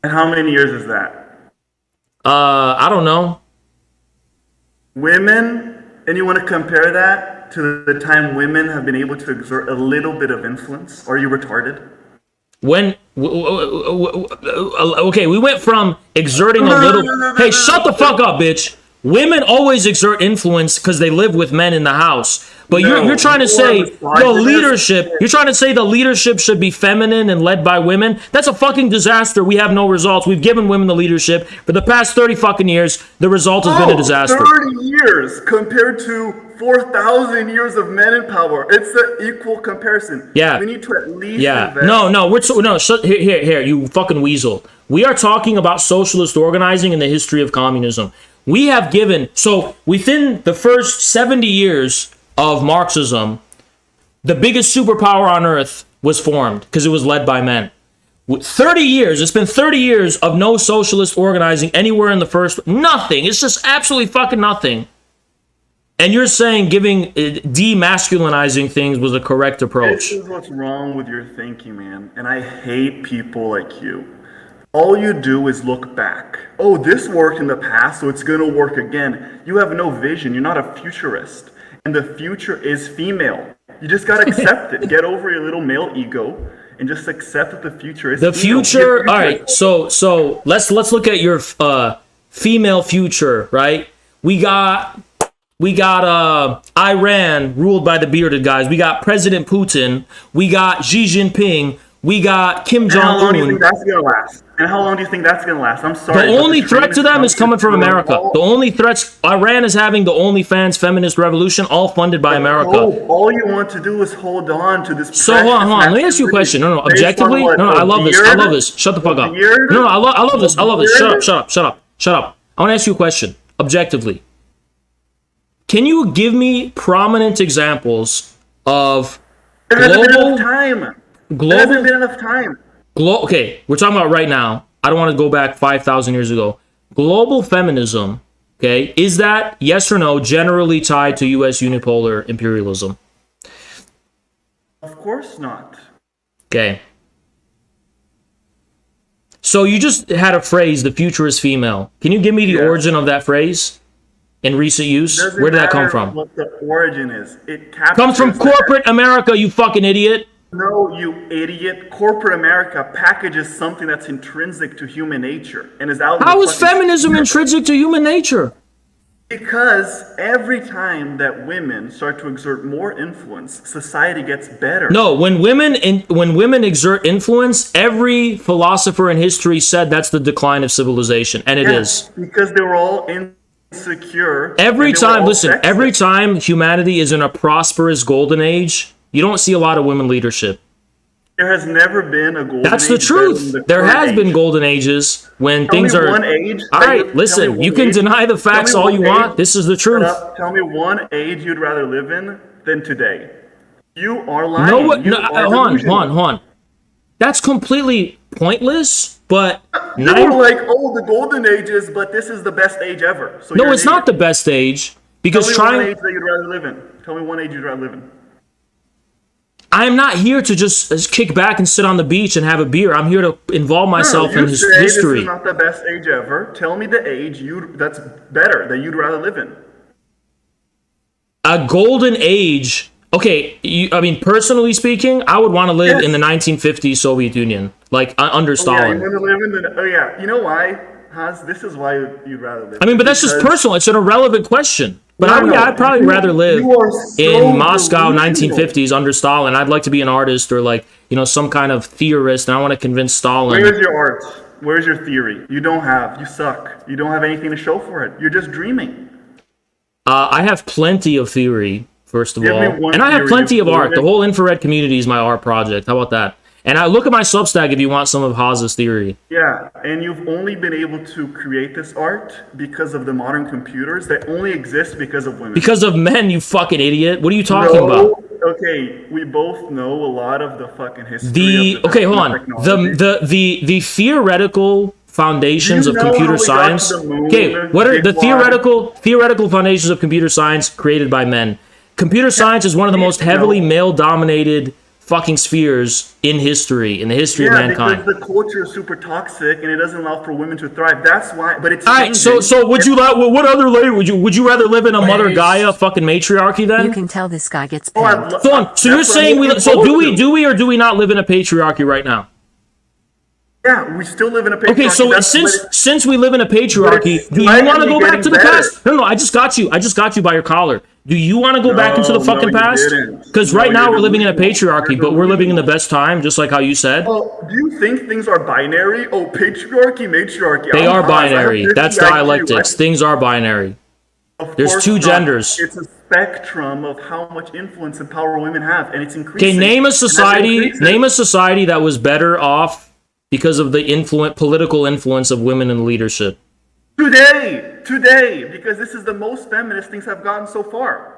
And how many years is that? I don't know. Women, and you want to compare that to the time women have been able to exert a little bit of influence? Are you retarded? Okay, we went from exerting a little. Hey, shut the fuck up, bitch. Women always exert influence because they live with men in the house. But you're trying to say the leadership. You're trying to say the leadership should be feminine and led by women. That's a fucking disaster. We have no results. We've given women the leadership for the past 30 fucking years. The result has been a disaster. 30 years compared to 4,000 years of men in power. It's an equal comparison. Yeah. We need to at least invest. Here, you fucking weasel. We are talking about socialist organizing in the history of communism. We have given, so within the first 70 years of Marxism, the biggest superpower on earth was formed because it was led by men. 30 years, it's been 30 years of no socialist organizing anywhere in the first, nothing. It's just absolutely fucking nothing. And you're saying demasculinizing things was a correct approach. This is what's wrong with your thinking, man. And I hate people like you. All you do is look back. Oh, this worked in the past, so it's going to work again. You have no vision. You're not a futurist. And the future is female. You just got to accept it. Get over your little male ego and just accept that the future is the female. future. All right. So let's look at your female future, right? We got Iran ruled by the bearded guys. We got President Putin. We got Xi Jinping. We got Kim Jong-un. How long do you think that's going to last? And how long do you think that's going to last? I'm sorry. The only threat to them is coming from America. The only threats, Iran is having the OnlyFans feminist revolution, all funded by America. All you want to do is hold on to this. So hold on. Let me ask you a question. No, objectively. No, I love this. I love this. Shut the fuck up. No, I love this. I love this. Shut up. I want to ask you a question. Objectively. Can you give me prominent examples of There hasn't been enough time. Okay, we're talking about right now. I don't want to go back 5,000 years ago. Global feminism, okay, is that, yes or no, generally tied to U.S. unipolar imperialism? Of course not. Okay. So you just had a phrase, the future is female. Can you give me the origin of that phrase in recent use? Where did that come from? What the origin is. It comes from corporate America, you fucking idiot. No, you idiot. Corporate America packages something that's intrinsic to human nature and is out. How is feminism intrinsic to human nature? Because every time that women start to exert more influence, society gets better. No, when women exert influence, every philosopher in history said that's the decline of civilization, and it is. Because they were all insecure. Every time humanity is in a prosperous golden age, you don't see a lot of women leadership. There has never been a golden age. That's the truth. There has been golden ages when things are. One age. All right, listen. You can deny the facts all you want. This is the truth. Tell me one age you'd rather live in than today. You are lying. Hold on. That's completely pointless. But you were like, oh, the golden ages, but this is the best age ever. So no, it's not the best age because Tell me one age that you'd rather live in. Tell me one age you'd rather live in. I'm not here to just kick back and sit on the beach and have a beer. I'm here to involve myself in history. This is not the best age ever. Tell me the age that's better that you'd rather live in. a golden age. Okay, I mean, personally speaking, I would want to live in the 1950s Soviet Union, like under Stalin. You want to live in the? Oh yeah, you know why? Hans, this is why you'd rather live. I mean, but that's just personal. It's an irrelevant question. But I'd probably rather live in Moscow 1950s under Stalin. I'd like to be an artist or like, some kind of theorist, and I want to convince Stalin. Where's your art? Where's your theory? You don't have. You suck. You don't have anything to show for it. You're just dreaming. I have plenty of theory, first of Give me all. one And I have theory plenty you've of art. The proven. whole infrared community is my art project. How about that? And I look at my Substack if you want some of Haas's theory. Yeah, and you've only been able to create this art because of the modern computers that only exist because of women. Because of men, you fucking idiot. What are you talking about? Okay, we both know a lot of the fucking history. Hold on. The theoretical foundations of computer science. Okay, what are the theoretical foundations of computer science created by men? Computer science is one of the most heavily male-dominated fucking spheres in the history of mankind. Because the culture is super toxic and it doesn't allow for women to thrive. That's why. But it's all right. So would you what other layer would you rather live in a Mother Gaia fucking matriarchy then? You can tell this guy gets paid. So you're saying do we or do we not live in a patriarchy right now? Yeah, we still live in a patriarchy. Okay, so since we live in a patriarchy, do you want to go back to the past? No, I just got you. I just got you by your collar. Do you want to go back into the fucking past? Because right now we're living in a patriarchy, but we're living in the best time, just like how you said. Well, do you think things are binary? Oh, patriarchy, matriarchy. They are binary. That's dialectics. Things are binary. There's two genders. It's a spectrum of how much influence and power women have, and it's increasing. Okay, name a society that was better off because of the political influence of women in leadership. Today, because this is the most feminist things have gotten so far.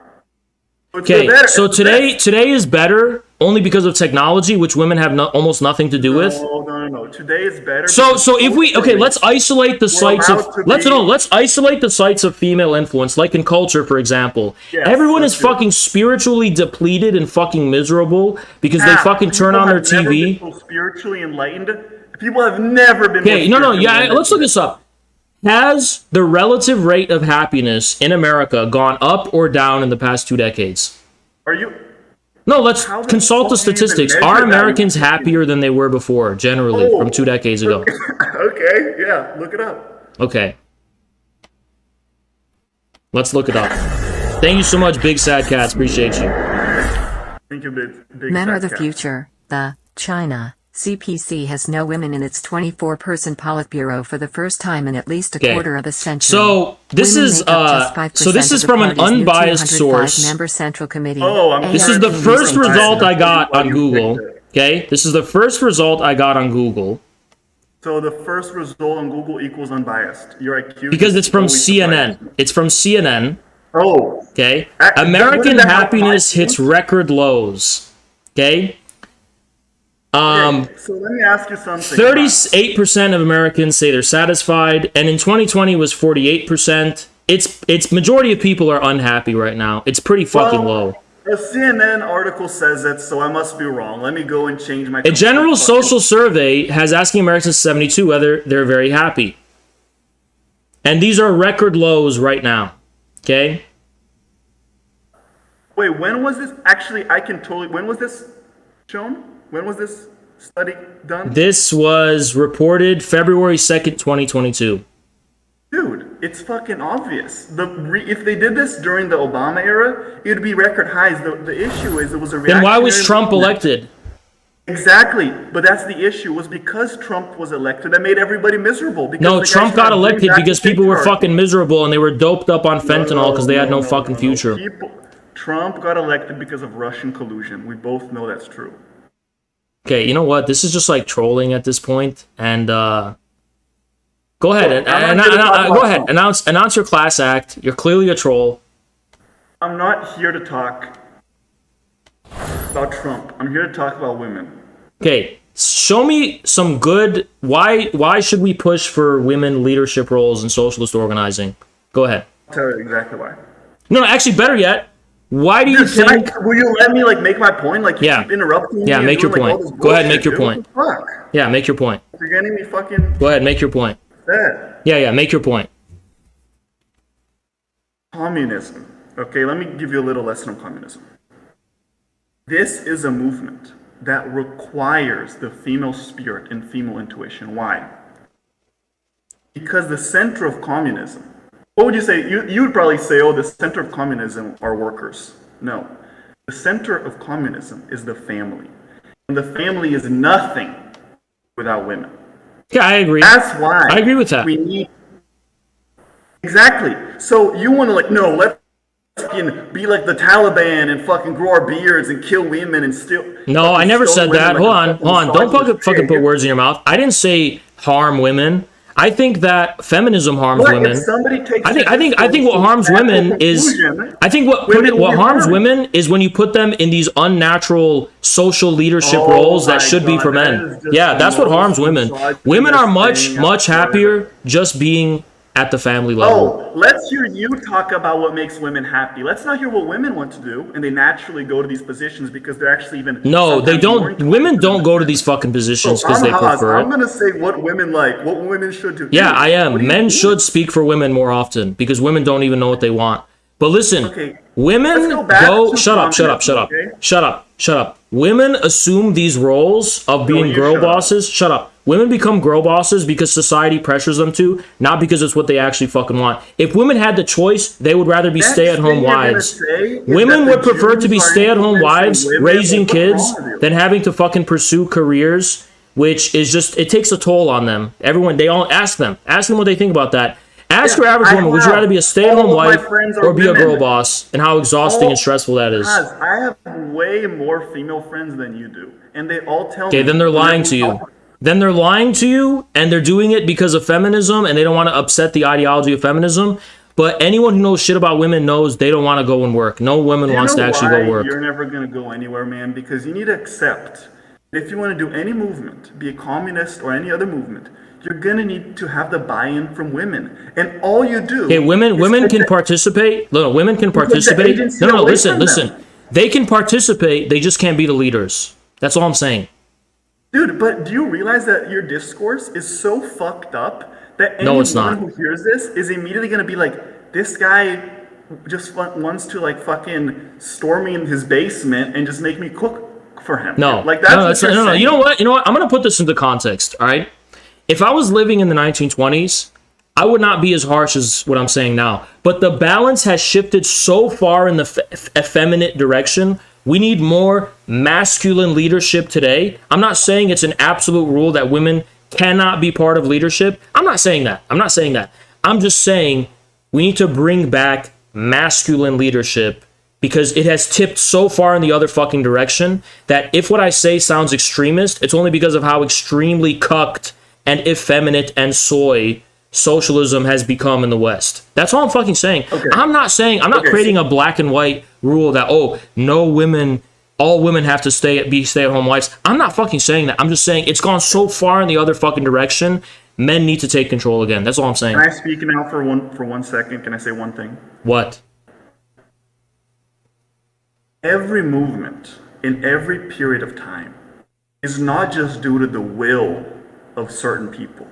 Okay, so today is better only because of technology, which women have almost nothing to do with. No. Today is better. So if let's isolate the sites of let's isolate the sites of female influence, like in culture, for example. Yes, everyone is fucking spiritually depleted and fucking miserable because they fucking turn on their TV. Never been so spiritually enlightened. People have never been. Okay, let's look this up. Has the relative rate of happiness in America gone up or down in the past 2 decades? Are you? No, let's consult the statistics. Are Americans happier than they were before, generally, from 2 decades ago? Okay, yeah, look it up. Okay. Let's look it up. Thank you so much, Big Sad Cats. Appreciate you. Thank you, Big Men Sad are the Cat. future. The China CPC has no women in its 24-person Politburo for the first time in at least a quarter of a century. So this is from an unbiased source. Member Central Committee. This is the first result I got on Google. Okay, this is the first result I got on Google. So the first result on Google equals unbiased. Your IQ because it's from CNN. It's from CNN. Oh. Okay. American happiness hits record lows. Okay. So let me ask you something. 38% of Americans say they're satisfied, and in 2020 was 48%. It's majority of people are unhappy right now. It's pretty fucking low. A CNN article says it, so I must be wrong. Let me go and change my. A general social survey has asking Americans 72 whether they're very happy, and these are record lows right now. Okay. Wait, when was this? Actually, when was this shown? When was this study done? This was reported February 2nd, 2022. Dude, it's fucking obvious. If they did this during the Obama era, it would be record highs. The issue is it was a reaction. Then why was Trump elected? Exactly, but that's the issue. Was because Trump was elected that made everybody miserable. No, Trump got elected because people were fucking miserable and they were doped up on fentanyl because they had no fucking future. Trump got elected because of Russian collusion. We both know that's true. Okay, you know what? This is just like trolling at this point, and go ahead go ahead. Announce your class act. You're clearly a troll. I'm not here to talk about Trump. I'm here to talk about women. Okay, show me some good. Why should we push for women leadership roles in socialist organizing? Go ahead. I'll tell you exactly why. No, actually, better yet. Why do you think? Will you let me make my point? You keep interrupting me. Yeah, make your point. Go ahead, make your point. Fuck. Yeah, make your point. You're getting me fucking. Go ahead, make your point. Sad. Yeah, make your point. Communism Okay, let me give you a little lesson on communism. This is a movement that requires the female spirit and female intuition. Why? Because the center of communism, what would you say? You would probably say, oh, the center of communism are workers. No. The center of communism is the family. And the family is nothing without women. Yeah, I agree. That's why I agree with that. We need. Exactly. So you want to no, let's be like the Taliban and fucking grow our beards and kill women and steal. No, I never said that. Hold on. Don't fucking put words in your mouth. I didn't say harm women. I think that feminism harms women. I think what harms women is what harms women is when you put them in these unnatural social leadership roles that should be for men. Yeah, that's what harms women. Women are much happier just being at the family level. Oh, let's hear you talk about what makes women happy. Let's not hear what women want to do, and they naturally go to these positions because they're actually even. No, they don't. Women don't go to these fucking positions because they prefer it. I'm gonna say what women like, what women should do. Yeah, I am. Men should speak for women more often because women don't even know what they want. But listen, women go. Shut up. Women assume these roles of being girl bosses. Shut up. Women become girl bosses because society pressures them to, not because it's what they actually fucking want. If women had the choice, they would rather be stay-at-home wives. Women would prefer to be stay-at-home wives, raising kids, than having to fucking pursue careers, which is just, it takes a toll on them. Everyone, they all ask them what they think about that. Ask your average woman, would you rather be a stay-at-home wife or be a girl boss, and how exhausting and stressful that is. I have way more female friends than you do, and they all tell me. Okay, then they're lying to you. Then they're lying to you, and they're doing it because of feminism, and they don't want to upset the ideology of feminism. But anyone who knows shit about women knows they don't want to go and work. No woman wants to actually go work. You're never going to go anywhere, man, because you need to accept that if you want to do any movement, be a communist or any other movement, you're going to need to have the buy-in from women. And all you do... Okay, women can participate. No, women can participate. No, listen. They can participate, they just can't be the leaders. That's all I'm saying. Dude, but do you realize that your discourse is so fucked up that anyone who hears this is immediately going to be like, this guy just wants to fucking storm me in his basement and just make me cook for him. No. No. You know what? I'm going to put this into context, all right? If I was living in the 1920s, I would not be as harsh as what I'm saying now. But the balance has shifted so far in the effeminate direction. We need more masculine leadership today. I'm not saying it's an absolute rule that women cannot be part of leadership. I'm not saying that. I'm just saying we need to bring back masculine leadership because it has tipped so far in the other fucking direction that if what I say sounds extremist, it's only because of how extremely cucked and effeminate and soy socialism has become in the West. That's all I'm fucking saying. Okay. I'm not creating a black and white rule that, all women have to be stay-at-home wives. I'm not fucking saying that. I'm just saying it's gone so far in the other fucking direction, men need to take control again. That's all I'm saying. Can I speak now for 1 second? Can I say one thing? What? Every movement in every period of time is not just due to the will of certain people.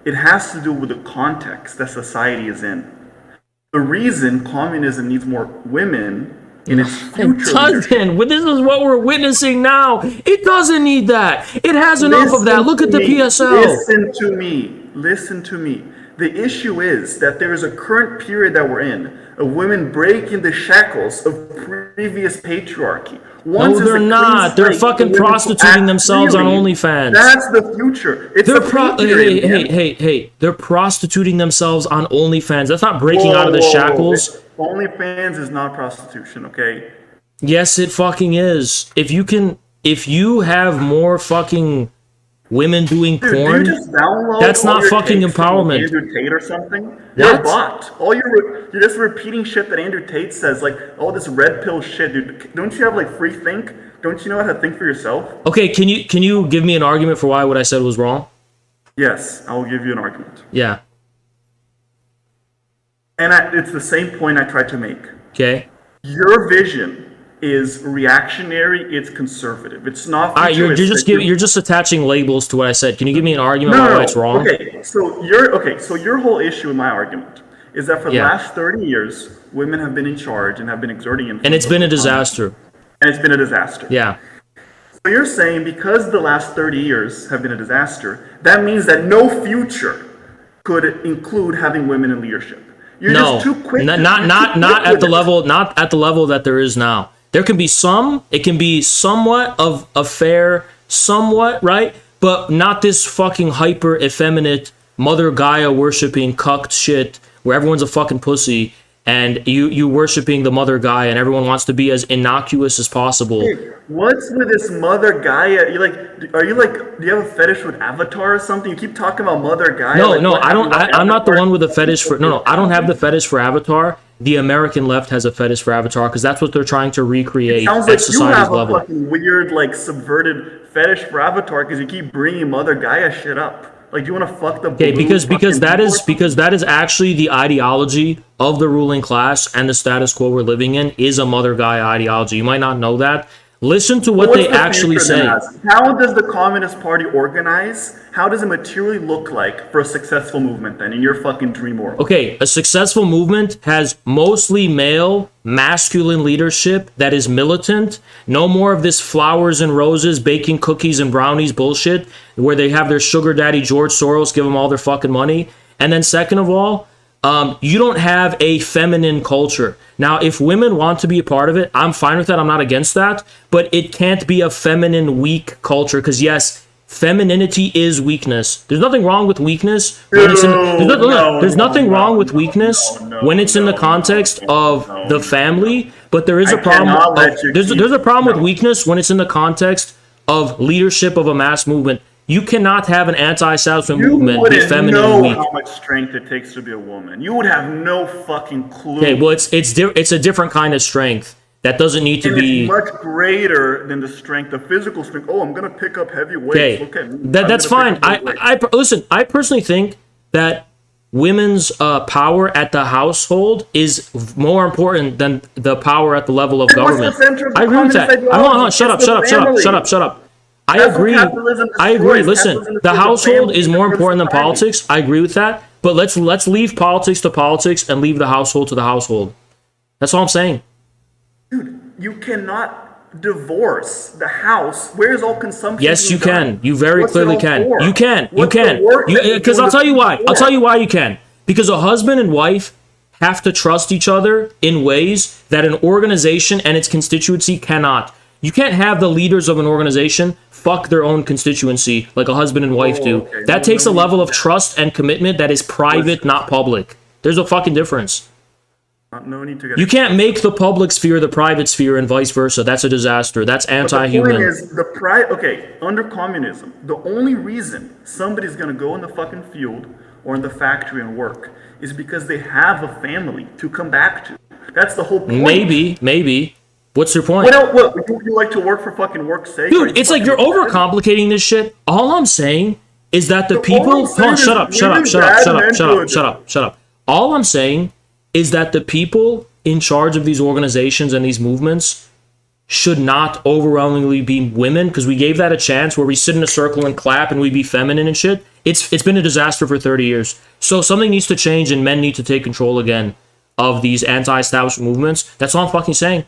It has to do with the context that society is in. The reason communism needs more women in its future. It doesn't. This is what we're witnessing now. It doesn't need that. It has enough of that. Look at the PSL. Listen to me. The issue is that there is a current period that we're in of women breaking the shackles of previous patriarchy. No, they're not. They're fucking prostituting themselves on OnlyFans. That's the future. Hey. They're prostituting themselves on OnlyFans. That's not breaking out of the shackles. OnlyFans is not prostitution, okay? Yes, it fucking is. If you have more fucking women doing porn, that's not fucking empowerment. Andrew Tate or something? You're a bot. You're just repeating shit that Andrew Tate says, all this red pill shit, dude. Don't you have free think? Don't you know how to think for yourself? Okay, can you give me an argument for why what I said was wrong? Yes, I will give you an argument. Yeah. And it's the same point I tried to make. Okay. Your vision is reactionary, it's conservative. It's not futuristic. You're just attaching labels to what I said. Can you give me an argument why it's wrong? Okay, so your whole issue with my argument is that for the last 30 years, women have been in charge and have been exerting influence. And it's been a disaster. And it's been a disaster. Yeah. So you're saying because the last 30 years have been a disaster, that means that no future could include having women in leadership. You're just too quick. Not at the level that there is now. There can be some. It can be somewhat of a fair, somewhat right, but not this fucking hyper effeminate Mother Gaia worshipping cucked shit where everyone's a fucking pussy and you worshiping the Mother Gaia and everyone wants to be as innocuous as possible. Hey, what's with this Mother Gaia? Do you have a fetish with Avatar or something? You keep talking about Mother Gaia. No, I don't. I'm not the one with a fetish for. No, I don't have the fetish for Avatar. The American left has a fetish for Avatar because that's what they're trying to recreate Sounds at like society's you have level. a fucking weird, subverted fetish for Avatar because you keep bringing Mother Gaia shit up. Like, do you want to fuck the Okay, blue because that fucking is actually the ideology of the ruling class and the status quo we're living in is a Mother Gaia ideology. You might not know that. Listen to what What's they the actually future say. then, Az? How does the Communist Party organize? How does it materially look like for a successful movement then in your fucking dream world? Okay, a successful movement has mostly male, masculine leadership that is militant. No more of this flowers and roses, baking cookies and brownies bullshit where they have their sugar daddy George Soros give them all their fucking money. And then second of all, you don't have a feminine culture. Now, if women want to be a part of it, I'm fine with that. I'm not against that. But it can't be a feminine, weak culture because, yes, femininity is weakness. There's nothing wrong with weakness. There's nothing wrong with weakness when it's in the context of the family. But there is a problem. There's a problem with weakness when it's in the context of leadership of a mass movement. You cannot have an anti-establishment movement be feminine and weak. You wouldn't know how much strength it takes to be a woman. You would have no fucking clue. Okay, well, it's a different kind of strength that doesn't need to be. It's much greater than the strength, the physical strength. Oh, I'm gonna pick up heavy weights. Okay, Look at me. that's fine. Listen. I personally think that women's power at the household is more important than the power at the level of government. What's the center of the I agree with that. communist Hold on, ideology? shut up. I That's what agree. capitalism I agree. destroys. Listen, Capitalism the destroys the household family is and more the important than society. politics. I agree with that. But let's leave politics to politics and leave the household to the household. That's all I'm saying. Dude, you cannot divorce the house. Where is all consumption? Yes, being you can. done? You very What's it clearly all can. for? You can. You What's the can. work that you're Because doing I'll tell you why. for? I'll tell you why you can. Because a husband and wife have to trust each other in ways that an organization and its constituency cannot. You can't have the leaders of an organization fuck their own constituency like a husband and wife do. Okay. That takes a No, level of trust and commitment that is private, not public. There's a fucking difference. No need to get. You can't make the public sphere the private sphere and vice versa. That's a disaster. That's The point anti-human. is, under communism, the only reason somebody's gonna go in the fucking field or in the factory and work is because they have a family to come back to. That's the whole point. Maybe. What's your point? What you like to work for fucking work's sake? Dude, it's like you're overcomplicating this shit. All I'm saying is that the people. all I'm saying Shut is up. All I'm saying is that the people in charge of these organizations and these movements should not overwhelmingly be women because we gave that a chance where we sit in a circle and clap and we be feminine and shit. It's been a disaster for 30 years. So something needs to change and men need to take control again of these anti-establishment movements. That's all I'm fucking saying.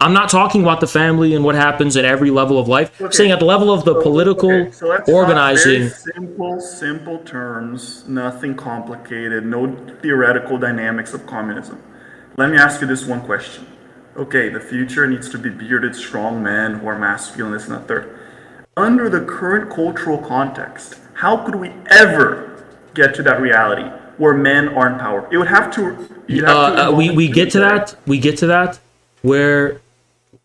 I'm not talking about the family and what happens at every level of life. I'm saying at the level of the political So let's organizing. talk very simple terms, nothing complicated, no theoretical dynamics of communism. Let me ask you this one question. Okay, the future needs to be bearded, strong men who are masculine, this and that third. Under the current cultural context, how could we ever get to that reality where men are in power? It would have to. We get to that where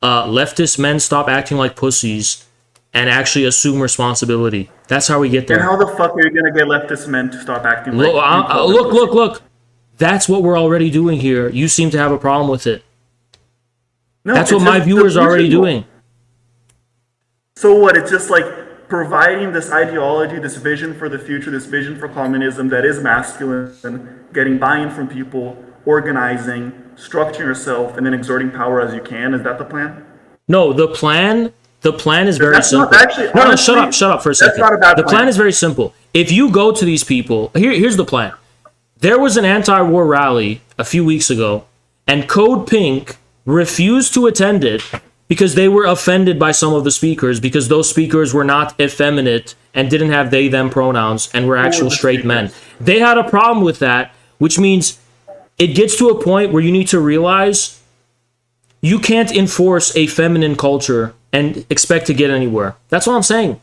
leftist men stop acting like pussies and actually assume responsibility. That's how we get there. And how the fuck are you gonna get leftist men to stop acting like? Look. That's what we're already doing here. You seem to have a problem with it. No, That's it's what my just viewers are already delusional. doing. So what? It's just like providing this ideology, this vision for the future, this vision for communism that is masculine, getting buy-in from people, organizing, structuring yourself, and then exerting power as you can. Is that the plan? No, the plan is very That's simple. not actually. No, honestly, shut up for a second. That's not a bad The plan plan. is very simple. If you go to these people, here's the plan. There was an anti-war rally a few weeks ago, and Code Pink refused to attend it because they were offended by some of the speakers, because those speakers were not effeminate and didn't have they them pronouns and were actual straight men. They had a problem with that, which means it gets to a point where you need to realize you can't enforce a feminine culture and expect to get anywhere. That's what I'm saying.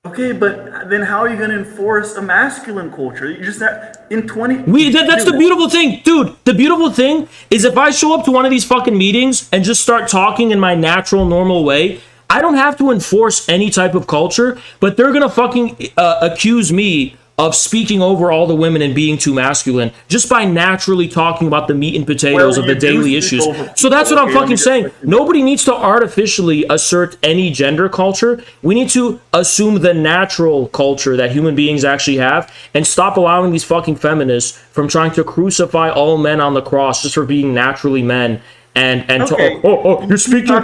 Okay, but then how are you going to enforce a masculine culture? You just in 20. That's the beautiful thing, dude. The beautiful thing is if I show up to one of these fucking meetings and just start talking in my natural, normal way, I don't have to enforce any type of culture, but they're gonna fucking accuse me of speaking over all the women and being too masculine just by naturally talking about the meat and potatoes of the daily issues. So that's what I'm fucking saying. Nobody needs to artificially assert any gender culture. We need to assume the natural culture that human beings actually have and stop allowing these fucking feminists from trying to crucify all men on the cross just for being naturally men. And Okay. you're speaking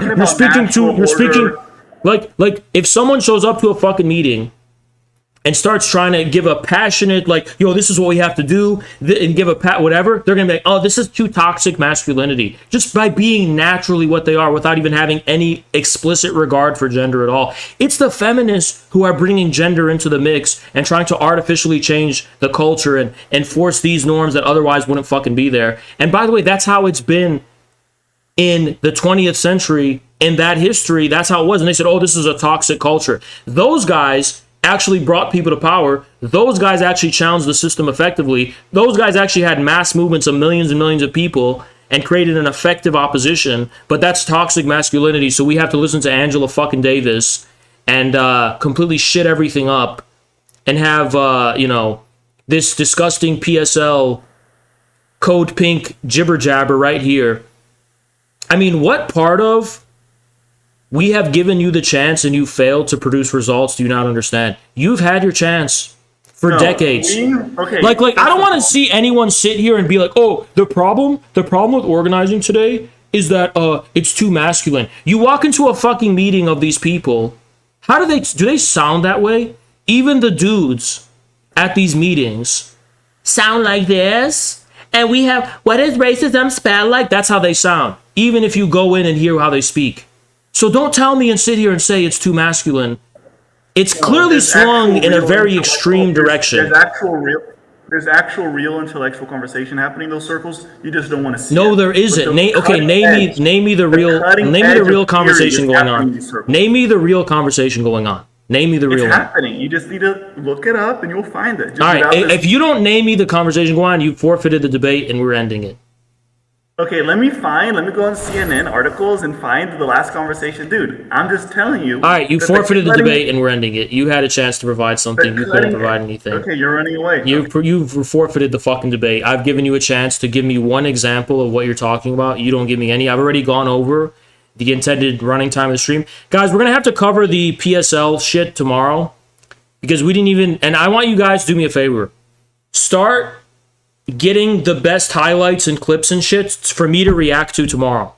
like if someone shows up to a fucking meeting and starts trying to give a passionate, like, yo, this is what we have to do, and give a whatever, they're gonna be like, oh, this is too toxic masculinity, just by being naturally what they are without even having any explicit regard for gender at all. It's the feminists who are bringing gender into the mix and trying to artificially change the culture and enforce these norms that otherwise wouldn't fucking be there. And by the way, that's how it's been in the 20th century. In that history, that's how it was. And they said, oh, this is a toxic culture. Those guys actually brought people to power. Those guys actually challenged the system effectively. Those guys actually had mass movements of millions and millions of people and created an effective opposition. But that's toxic masculinity. So we have to listen to Angela fucking Davis and completely shit everything up and have, this disgusting PSL Code Pink jibber jabber right here. I mean, what part of we have given you the chance and you failed to produce results do you not understand? You've had your chance for decades. Okay. Like I don't want to see anyone sit here and be like, oh, the problem with organizing today is that it's too masculine. You walk into a fucking meeting of these people, how do they sound that way? Even the dudes at these meetings sound like this. And we have, what does racism spell like? That's how they sound, even if you go in and hear how they speak. So don't tell me and sit here and say it's too masculine. It's clearly swung in a very extreme direction. There's actual real intellectual conversation happening in those circles. You just don't want to see No, it. there isn't. Name me the real conversation going on. Name me the real conversation going on. Name me the real It's one. happening. You just need to look it up and you'll find it. Just All right, without this- if you don't name me the conversation going on, you forfeited the debate and we're ending it. Okay, let me go on CNN articles and find the last conversation. Dude, I'm just telling you. All right, you forfeited the debate and we're ending it. You had a chance to provide something. You couldn't provide anything. Okay, you're running away. You've forfeited the fucking debate. I've given you a chance to give me one example of what you're talking about. You don't give me any. I've already gone over the intended running time of the stream. Guys, we're going to have to cover the PSL shit tomorrow because we didn't even... And I want you guys to do me a favor. Start getting the best highlights and clips and shit for me to react to tomorrow.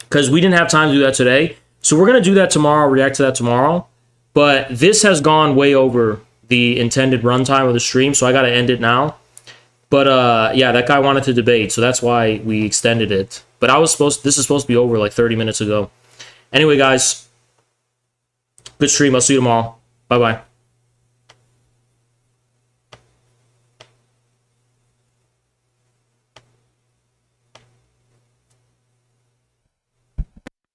Because we didn't have time to do that today. So we're going to do that tomorrow, react to that tomorrow. But this has gone way over the intended runtime of the stream, so I got to end it now. But yeah, that guy wanted to debate, so that's why we extended it. But this is supposed to be over like 30 minutes ago. Anyway, guys, good stream. I'll see you tomorrow. Bye-bye.